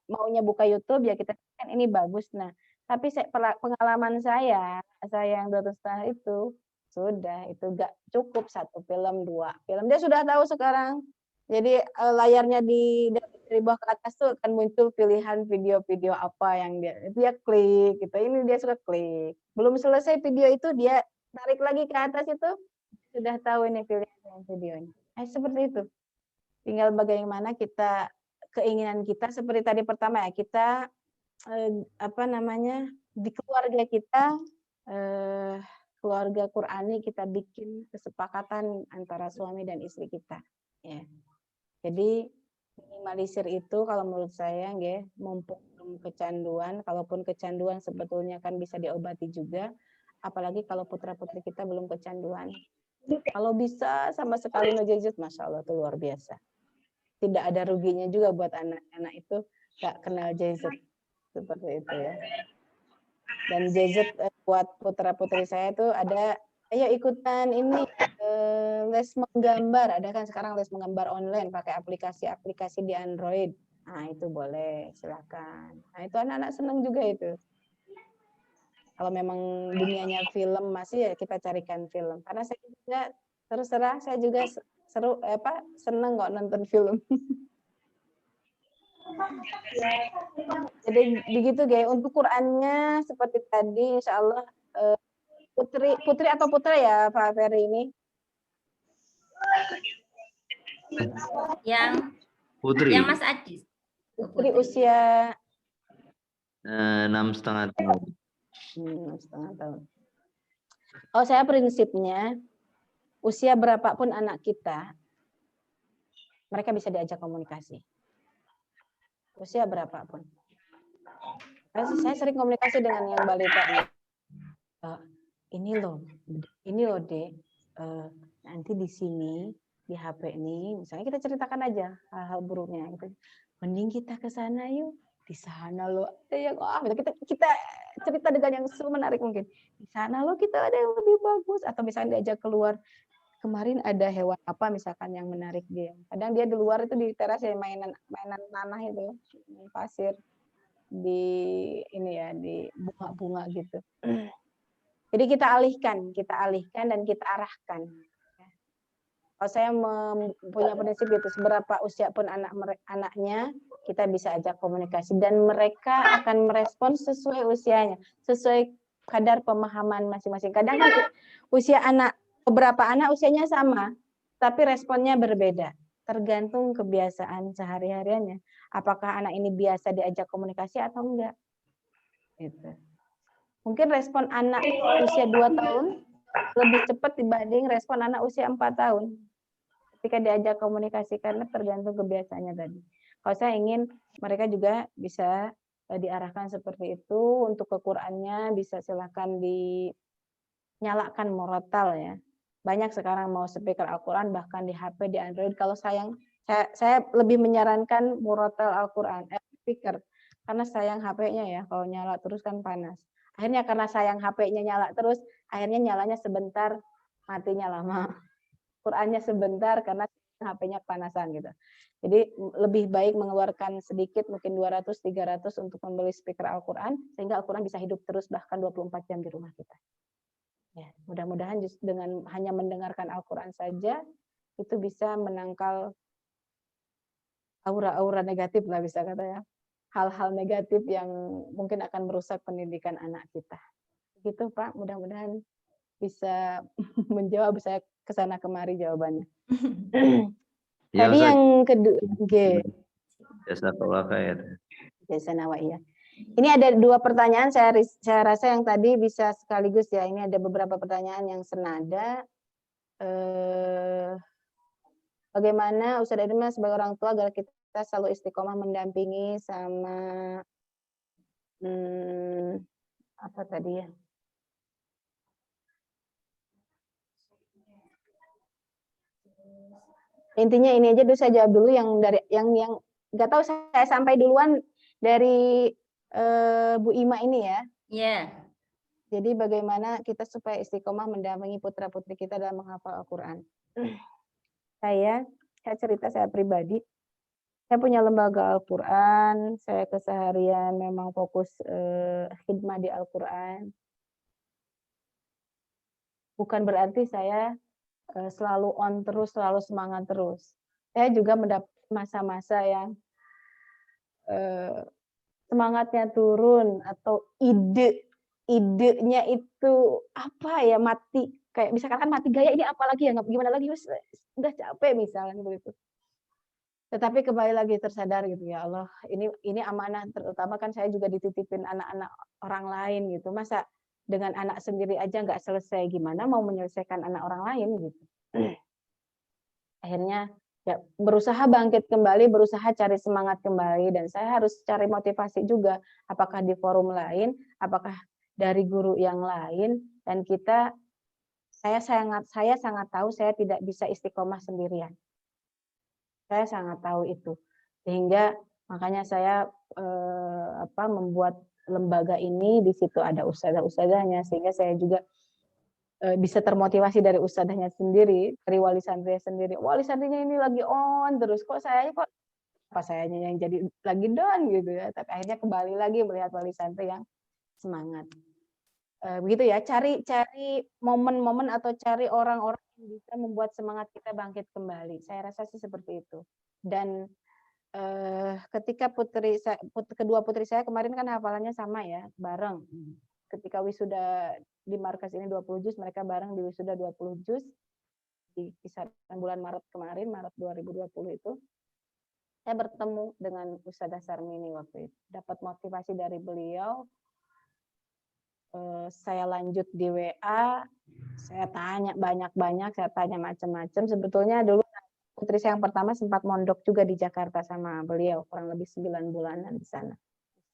A: maunya buka YouTube ya kita kan ini bagus. Nah, tapi pengalaman saya yang 2,5 itu sudah itu enggak cukup 1 film, 2 film. Dia sudah tahu sekarang. Jadi layarnya dari bawah ke atas tuh akan muncul pilihan video-video apa yang dia klik gitu. Ini dia suka klik. Belum selesai video itu dia tarik lagi ke atas itu sudah tahu ini pilihan videonya. Seperti itu. Tinggal bagaimana keinginan kita seperti tadi pertama ya, kita di keluarga kita keluarga Qurani kita bikin kesepakatan antara suami dan istri kita ya. Jadi minimalisir itu kalau menurut saya nggih, mumpung belum kecanduan, kalaupun kecanduan sebetulnya kan bisa diobati juga, apalagi kalau putra-putri kita belum kecanduan. Kalau bisa sama sekali no gadget, Masya Allah itu luar biasa. Tidak ada ruginya juga buat anak-anak itu nggak kenal gadget. Seperti itu ya. Dan gadget buat putra-putri saya itu ada, ayo ikutan ini les menggambar, ada kan sekarang les menggambar online pakai aplikasi di Android. Nah, itu boleh, silakan. Nah, itu anak-anak senang juga itu. Kalau memang dunianya film masih ya kita carikan film. Karena saya juga terus terang saya juga seneng kok nonton film. Jadi begitu guys, untuk Qurannya seperti tadi insya Allah putri atau putra ya Pak Ferry ini?
B: Yang
C: Putri.
B: Yang Mas Adis.
A: Putri usia
C: 6,5 tahun.
A: 6,5 tahun. Oh, saya prinsipnya usia berapapun anak kita, mereka bisa diajak komunikasi. Usia berapapun. Saya sering komunikasi dengan yang balita. Ini loh Dek, nanti di sini di HP ini, misalnya kita ceritakan aja hal-hal buruknya. Gitu. Mending kita ke sana yuk. Di sana loh ada yang kita cerita dengan yang semenarik mungkin. Di sana loh kita ada yang lebih bagus, atau misalnya diajak keluar. Kemarin ada hewan apa misalkan yang menarik dia. Kadang dia di luar itu di teras ya mainan tanah itu, pasir di bunga-bunga gitu. Jadi kita alihkan dan kita arahkan. Kalau saya punya prinsip itu, seberapa usia pun anaknya, kita bisa ajak komunikasi dan mereka akan merespon sesuai usianya, sesuai kadar pemahaman masing-masing. Kadang usia beberapa anak usianya sama, tapi responnya berbeda, tergantung kebiasaan sehari-hariannya. apakah anak ini biasa diajak komunikasi atau enggak. Gitu. Mungkin respon anak usia 2 tahun lebih cepat dibanding respon anak usia 4 tahun. Ketika diajak komunikasi, karena tergantung kebiasaannya tadi. Kalau saya ingin mereka juga bisa diarahkan seperti itu. Untuk ke Qur'annya bisa silakan dinyalakan murotal ya. Banyak sekarang mau speaker Al-Quran, bahkan di HP, di Android. Kalau saya lebih menyarankan murotal Al-Quran, speaker. Karena sayang HP-nya ya, kalau nyala terus kan panas. Akhirnya karena sayang HP-nya nyala terus, akhirnya nyalanya sebentar, matinya lama. Qurannya sebentar karena HP-nya kepanasan gitu. Jadi lebih baik mengeluarkan sedikit, mungkin 200-300 untuk membeli speaker Al-Quran, sehingga Al-Quran bisa hidup terus bahkan 24 jam di rumah kita. Ya, mudah-mudahan dengan hanya mendengarkan Al-Quran saja, itu bisa menangkal aura-aura negatif lah bisa kata ya. Hal-hal negatif yang mungkin akan merusak pendidikan anak kita. Begitu Pak, mudah-mudahan bisa menjawab, saya kesana kemari jawabannya.
C: Ya,
A: Tadi
C: Ustaz.
A: yang kedua,
C: Jazakallah khair.
A: ya. Ini ada 2 pertanyaan, saya rasa yang tadi bisa sekaligus ya. Ini ada beberapa pertanyaan yang senada. Bagaimana Ustaz Irma sebagai orang tua agar kita selalu istiqomah mendampingi sama apa tadi ya? Intinya ini aja dulu, saya jawab dulu yang dari yang nggak tahu saya sampai duluan dari Bu Ima ini ya.
B: Iya.
A: Jadi bagaimana kita supaya istiqomah mendampingi putra-putri kita dalam menghafal Al-Quran. Saya cerita saya pribadi, saya punya lembaga Al-Quran, saya keseharian memang fokus khidmah di Al-Quran. Bukan berarti saya selalu on terus, selalu semangat terus. Saya juga mendapat masa-masa yang semangatnya turun atau idenya itu apa ya, mati, kayak misalkan mati gaya, ini apalagi ya, gimana lagi, udah capek misalnya begitu. Tetapi kembali lagi tersadar gitu, ya Allah, ini amanah, terutama kan saya juga dititipin anak-anak orang lain gitu. Masa dengan anak sendiri aja nggak selesai, gimana mau menyelesaikan anak orang lain gitu. Akhirnya ya berusaha bangkit kembali, berusaha cari semangat kembali, dan saya harus cari motivasi juga, apakah di forum lain, apakah dari guru yang lain, dan saya sangat tahu saya tidak bisa istiqomah sendirian. Saya sangat tahu itu, sehingga makanya saya membuat lembaga ini, di situ ada ustadzah-ustadzahnya, sehingga saya juga bisa termotivasi dari ustadzahnya sendiri, dari wali santrinya sendiri. Wali santrinya ini lagi on terus, kok sayanya yang jadi lagi down gitu ya. Tapi akhirnya kembali lagi melihat wali santri yang semangat. Begitu ya, cari momen-momen atau cari orang-orang yang bisa membuat semangat kita bangkit kembali. Saya rasa sih seperti itu. Dan ketika kedua putri saya kemarin kan hafalannya sama ya, bareng. Ketika wisuda di markas ini 20 juz, mereka bareng di wisuda 20 juz di kisaran bulan Maret kemarin, Maret 2020 itu. Saya bertemu dengan Ustadzah Sarmini waktu itu, dapat motivasi dari beliau. Saya lanjut di WA, saya tanya banyak-banyak, saya tanya macam-macam. Sebetulnya dulu putri saya yang pertama sempat mondok juga di Jakarta sama beliau, kurang lebih 9 bulanan di sana,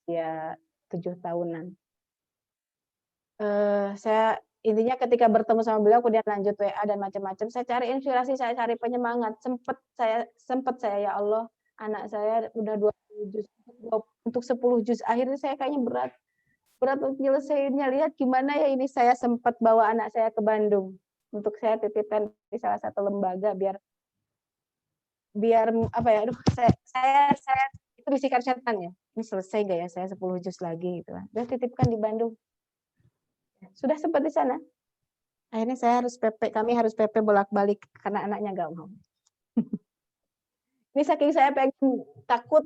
A: ya 7 tahunan. Saya intinya ketika bertemu sama beliau, kemudian lanjut WA dan macam-macam, saya cari inspirasi, saya cari penyemangat. Sempat saya, ya Allah, anak saya udah 20 juz, untuk 10 juz akhirnya saya kayaknya berat untuk nyelesainnya. Lihat gimana ya, ini saya sempat bawa anak saya ke Bandung untuk saya titipkan di salah satu lembaga biar apa ya, aduh, saya itu bisikan setan ya, ini selesai gak ya saya 10 juz lagi gitu. Udah titipkan di Bandung. Sudah sempat di sana. Akhirnya kami harus PP bolak-balik karena anaknya nggak mau. Ini saking saya pengen, takut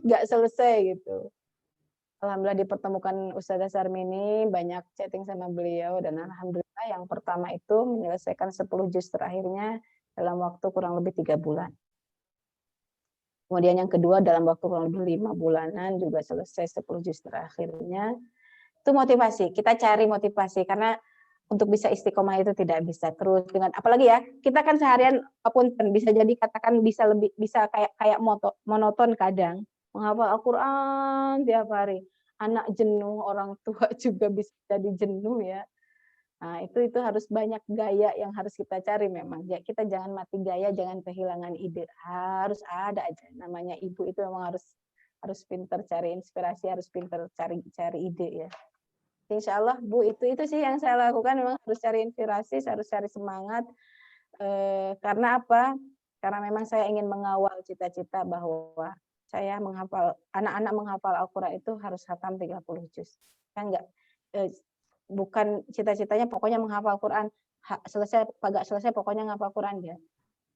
A: nggak selesai gitu. Alhamdulillah dipertemukan Ustadzah Sarmini, banyak chatting sama beliau, dan alhamdulillah yang pertama itu menyelesaikan 10 juz terakhirnya dalam waktu kurang lebih 3 bulan. Kemudian yang kedua dalam waktu kurang lebih 5 bulanan juga selesai 10 juz terakhirnya. Itu motivasi, kita cari motivasi karena untuk bisa istiqomah itu tidak bisa terus dengan apalagi ya kita kan seharian apapun bisa jadi katakan bisa kayak monoton kadang menghafal Al-Qur'an tiap hari, anak jenuh, orang tua juga bisa jadi jenuh ya. Nah, itu harus banyak gaya yang harus kita cari memang. Ya, kita jangan mati gaya, jangan kehilangan ide. Harus ada aja. Namanya ibu itu memang harus pintar cari inspirasi, harus pintar cari ide ya. Insya Allah Bu, itu sih yang saya lakukan, memang harus cari inspirasi, harus cari semangat. Karena apa? Karena memang saya ingin mengawal cita-cita bahwa saya anak-anak menghafal Al-Quran itu harus khatam 30 juz. Kan enggak, bukan cita-citanya pokoknya menghafal Quran, selesai pokoknya menghafal Quran ya.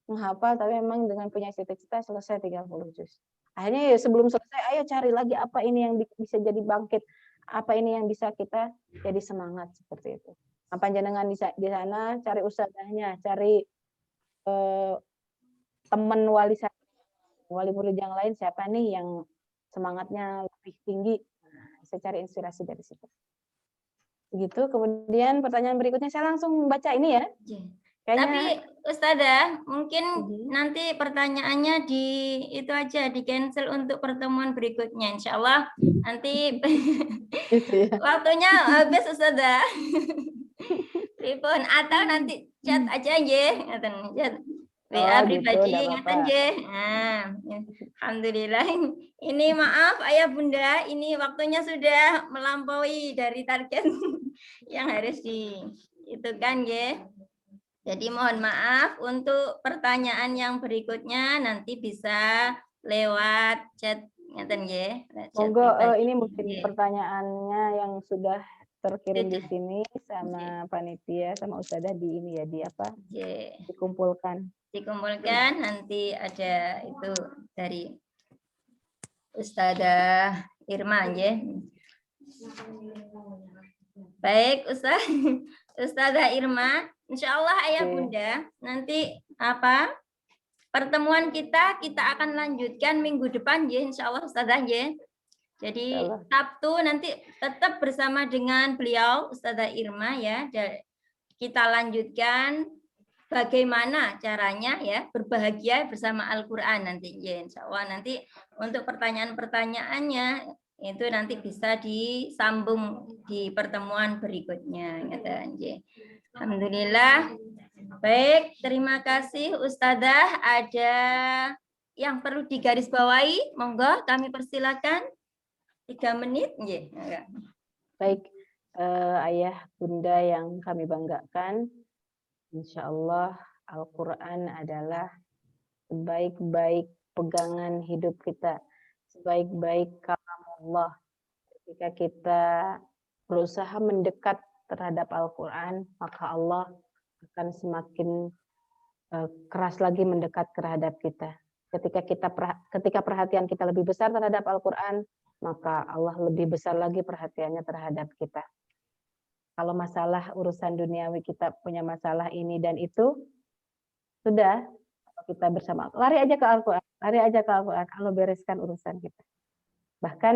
A: Menghafal tapi memang dengan punya cita-cita selesai 30 juz. Akhirnya ya sebelum selesai, ayo cari lagi apa ini yang bisa jadi bangkit, apa ini yang bisa kita jadi semangat seperti itu. Apa jenengan di sana cari ustadzahnya, cari teman wali murid yang lain siapa nih yang semangatnya lebih tinggi. Nah, saya cari inspirasi dari situ. Begitu. Kemudian pertanyaan berikutnya saya langsung baca ini ya. Kayaknya...
B: Tapi Ustazah, mungkin nanti pertanyaannya itu aja di cancel untuk pertemuan berikutnya. Insya Allah nanti
A: gitu ya.
B: Waktunya habis Ustazah. Telepon atau nanti chat aja ya, chat WA pribadi ngaten nggih. Nah, alhamdulillah. Ini maaf Ayah Bunda, ini waktunya sudah melampaui dari target yang harus itu kan nggih. Jadi mohon maaf untuk pertanyaan yang berikutnya nanti bisa lewat chat ngaten nggih.
A: Monggo ini mungkin pertanyaannya yang sudah terkirim di sini sama panitia sama Ustazah di ini ya dikumpulkan
B: nanti ada itu dari Ustazah Irma ya. Baik Ustazah Irma, insya Allah Ayah Bunda nanti pertemuan kita akan lanjutkan minggu depan ya, insya Allah Ustazah ya. Jadi Sabtu nanti tetap bersama dengan beliau Ustazah Irma ya. Kita lanjutkan bagaimana caranya ya berbahagia bersama Al-Qur'an nanti ya, insya Allah. Nanti untuk pertanyaan-pertanyaannya itu nanti bisa disambung di pertemuan berikutnya ya. Alhamdulillah. Baik, terima kasih Ustazah. Ada yang perlu digarisbawahi? Monggo kami persilakan. 3 menit, ya.
A: Baik, Ayah Bunda yang kami banggakan, insya Allah Al-Quran adalah sebaik-baik pegangan hidup kita, sebaik-baik kalam Allah. Ketika kita berusaha mendekat terhadap Al-Quran, maka Allah akan semakin keras lagi mendekat terhadap kita. Ketika perhatian kita lebih besar terhadap Al-Quran, maka Allah lebih besar lagi perhatiannya terhadap kita. Kalau masalah urusan duniawi kita punya masalah ini dan itu, sudah kita bersama. Lari aja ke Al-Quran, Allah bereskan urusan kita. Bahkan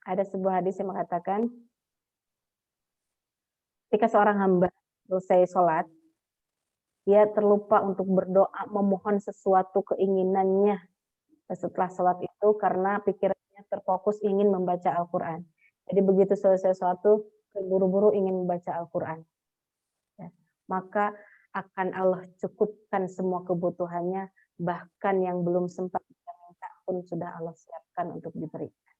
A: ada sebuah hadis yang mengatakan, ketika seorang hamba selesai sholat, dia terlupa untuk berdoa memohon sesuatu keinginannya setelah sholat itu karena pikirannya terfokus ingin membaca Al-Quran. Jadi begitu selesai sesuatu, buru-buru ingin membaca Al-Quran. Ya. Maka akan Allah cukupkan semua kebutuhannya, bahkan yang belum sempat kita minta pun sudah Allah siapkan untuk diberikan.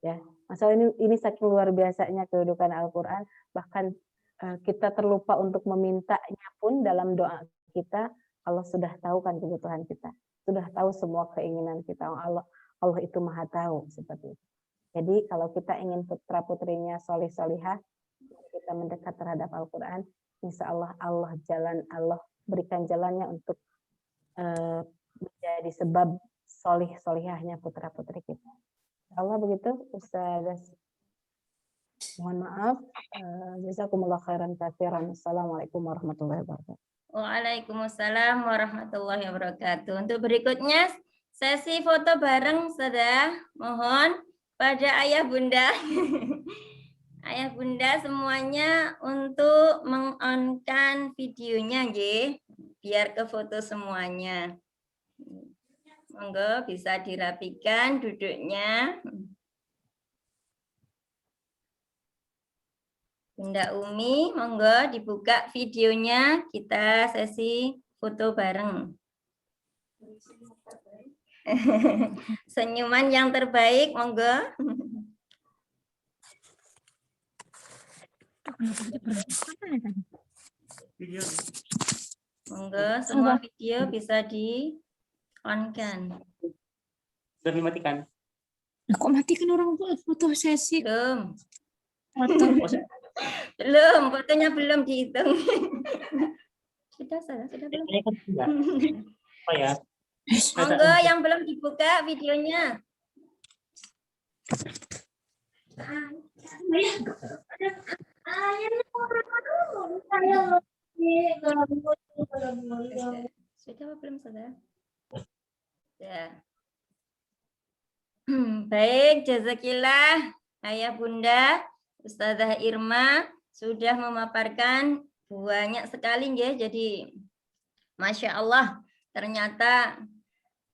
A: Ya, masalah ini saking luar biasanya kedudukan Al-Quran, bahkan kita terlupa untuk memintanya pun dalam doa kita, Allah sudah tahu kan kebutuhan kita. Sudah tahu semua keinginan kita. Allah itu maha tahu seperti itu. Jadi kalau kita ingin putra putrinya solih solihah, kita mendekat terhadap Al-Quran, insya Allah Allah berikan jalannya untuk menjadi sebab solih solihahnya putra putri kita. Allah begitu, Ustaz. Mohon maaf. Jazakumullah khairan katsiran. Assalamualaikum warahmatullahi wabarakatuh.
B: Waalaikumsalam warahmatullahi wabarakatuh. Untuk berikutnya sesi foto bareng sudah. Mohon pada ayah bunda. Ayah bunda semuanya untuk meng-on-kan videonya nggih, biar ke foto semuanya. Monggo bisa dirapikan duduknya. Bunda Umi, monggo dibuka videonya, kita sesi foto bareng. Senyuman yang terbaik, monggo. Monggo, semua video bisa di-on-kan.
E: Sudah dimatikan.
F: Kok matikan orang foto sesi?
B: Belum.
F: Foto.
B: Belum, fotonya belum dihitung. Sudah belum.
E: Oh ya.
B: Monggo yang belum dibuka videonya. Sudah apa belum sudah? Ya. Baik, jazakillah Ayah Bunda, Ustazah Irma sudah memaparkan banyak sekali ya. Jadi Masya Allah, ternyata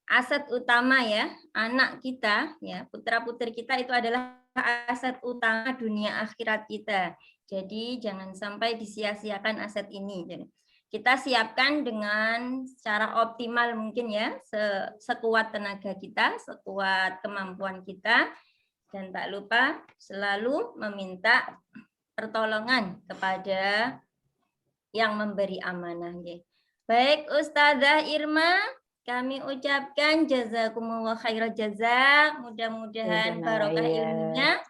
B: aset utama ya, anak kita ya, putra-putri kita itu adalah aset utama dunia akhirat kita. Jadi jangan sampai disia-siakan aset ini. Jadi, kita siapkan dengan secara optimal mungkin ya, sekuat tenaga kita, sekuat kemampuan kita, dan tak lupa selalu meminta pertolongan kepada yang memberi amanah. Baik Ustazah Irma, kami ucapkan jazakumullah khairal jaza. Mudah-mudahan barokah ilmunya,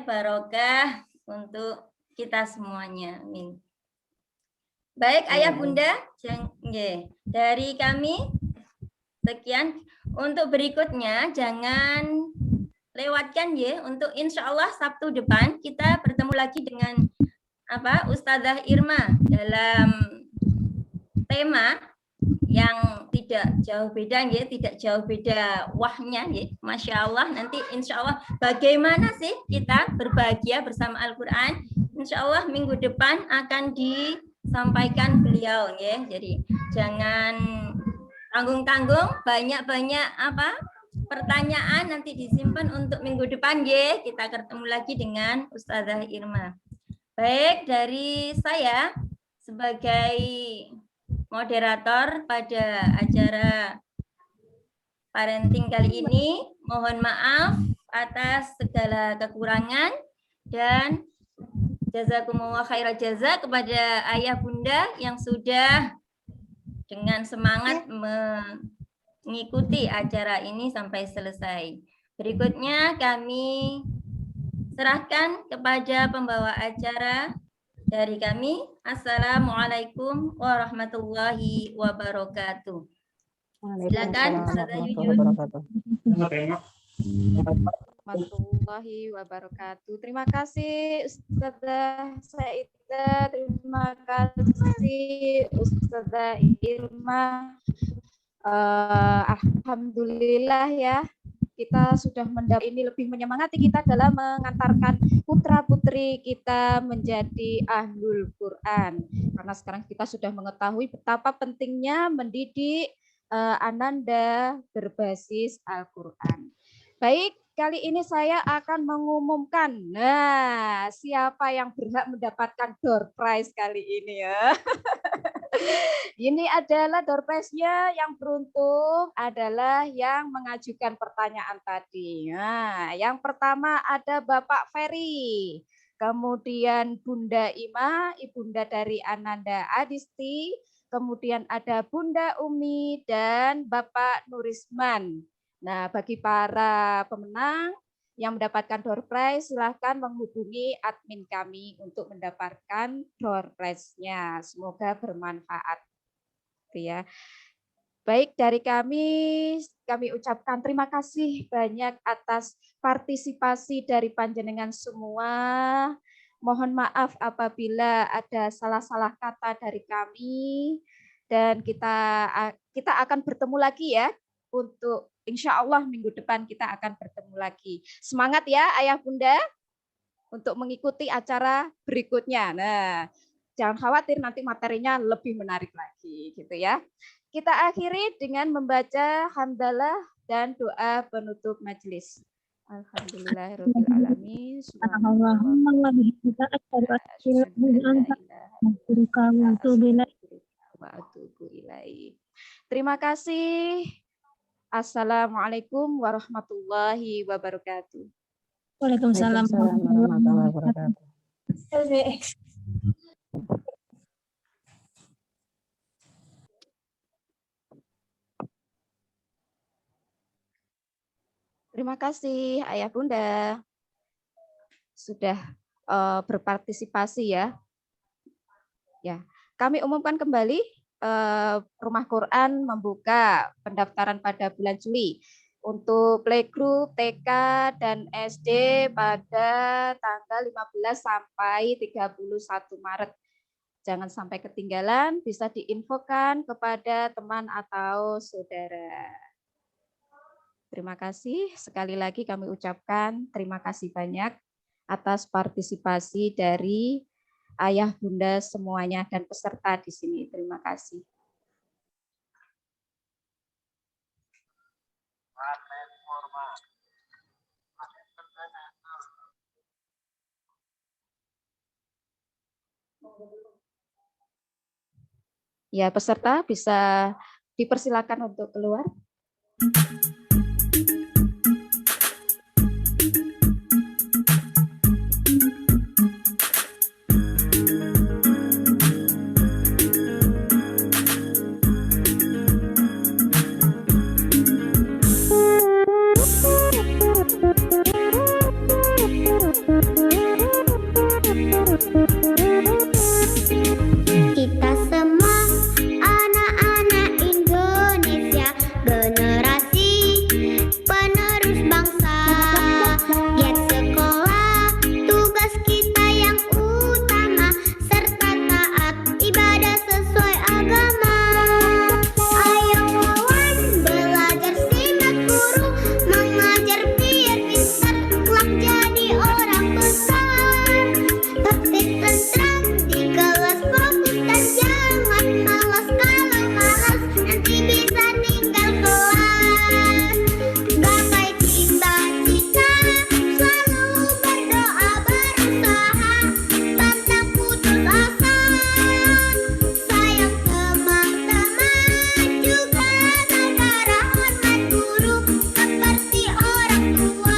B: barokah untuk kita semuanya. Amin. Baik Ayah Bunda, dari kami sekian. Untuk berikutnya jangan lewatkan ya. Untuk insya Allah Sabtu depan kita bertemu lagi dengan Ustazah Irma dalam tema yang tidak jauh beda ya, tidak jauh beda wahnya ya. Masya Allah, nanti insya Allah bagaimana sih kita berbahagia bersama Al-Quran, insya Allah minggu depan akan disampaikan beliau ya. Jadi jangan tanggung-tanggung, banyak-banyak pertanyaan nanti disimpan untuk minggu depan ya. Kita ketemu lagi dengan Ustazah Irma. Baik, dari saya sebagai moderator pada acara parenting kali ini, mohon maaf atas segala kekurangan dan jazakumullah khairal jaza kepada ayah bunda yang sudah dengan semangat mengikuti acara ini sampai selesai. Berikutnya kami serahkan kepada pembawa acara dari kami. Assalamualaikum warahmatullahi wabarakatuh. Silakan Ustazah Yuyun.
A: Warahmatullahi wabarakatuh. Terima kasih Ustazah Saidah, terima kasih Ustazah Irma. Alhamdulillah ya, kita sudah mendapat ini lebih menyemangati kita dalam mengantarkan putra-putri kita menjadi ahlul Quran. Karena sekarang kita sudah mengetahui betapa pentingnya mendidik ananda berbasis Al-Quran. Baik, kali ini saya akan mengumumkan, siapa yang berhak mendapatkan door prize kali ini ya. Ini adalah door prize-nya yang beruntung adalah yang mengajukan pertanyaan tadi. Nah, yang pertama ada Bapak Ferry, kemudian Bunda Ima, ibunda dari Ananda Adisti, kemudian ada Bunda Umi dan Bapak Nurisman. Nah, bagi para pemenang yang mendapatkan door prize, silahkan menghubungi admin kami untuk mendapatkan door prize-nya. Semoga bermanfaat. Ya. Baik, dari kami ucapkan terima kasih banyak atas partisipasi dari panjenengan semua.
G: Mohon maaf apabila ada salah-salah kata dari kami, dan kita akan bertemu lagi ya, untuk insya Allah minggu depan kita akan bertemu lagi. Semangat ya Ayah Bunda untuk mengikuti acara berikutnya. Nah, jangan khawatir, nanti materinya lebih menarik lagi gitu ya. Kita akhiri dengan membaca hamdalah dan doa penutup majelis. Alhamdulillahirabbil alamin.
D: Allahumma wa bihamdika asyhadu an la ilaha illa anta astaghfiruka wa atubu ilaik.
G: Terima kasih. Assalamualaikum warahmatullahi wabarakatuh.
D: Waalaikumsalam
A: warahmatullahi wabarakatuh.
G: Terima kasih Ayah Bunda sudah berpartisipasi ya. Ya, kami umumkan kembali Rumah Quran membuka pendaftaran pada bulan Juli untuk playgroup TK dan SD pada tanggal 15 sampai 31 Maret. Jangan sampai ketinggalan, bisa diinfokan kepada teman atau saudara. Terima kasih. Sekali lagi kami ucapkan terima kasih banyak atas partisipasi dari Ayah Bunda semuanya dan peserta di sini. Terima kasih. Ya, peserta bisa dipersilakan untuk keluar.
H: Kita semua anak-anak Indonesia, generasi penerus bangsa. Giat sekolah, tugas kita yang utama, serta taat ibadah sesuai agama. Ayo kawan, belajar simak guru, mengajar biar pintar, kelak jadi orang besar. Tertib tentram di kelas, fokus dan jangan malas. Kalau malas nanti bisa tinggal kelas. Gapai cita-cita, selalu berdoa berusaha, pantang putus asa. Sayang teman-teman, juga negara, hormat guru seperti orang tua.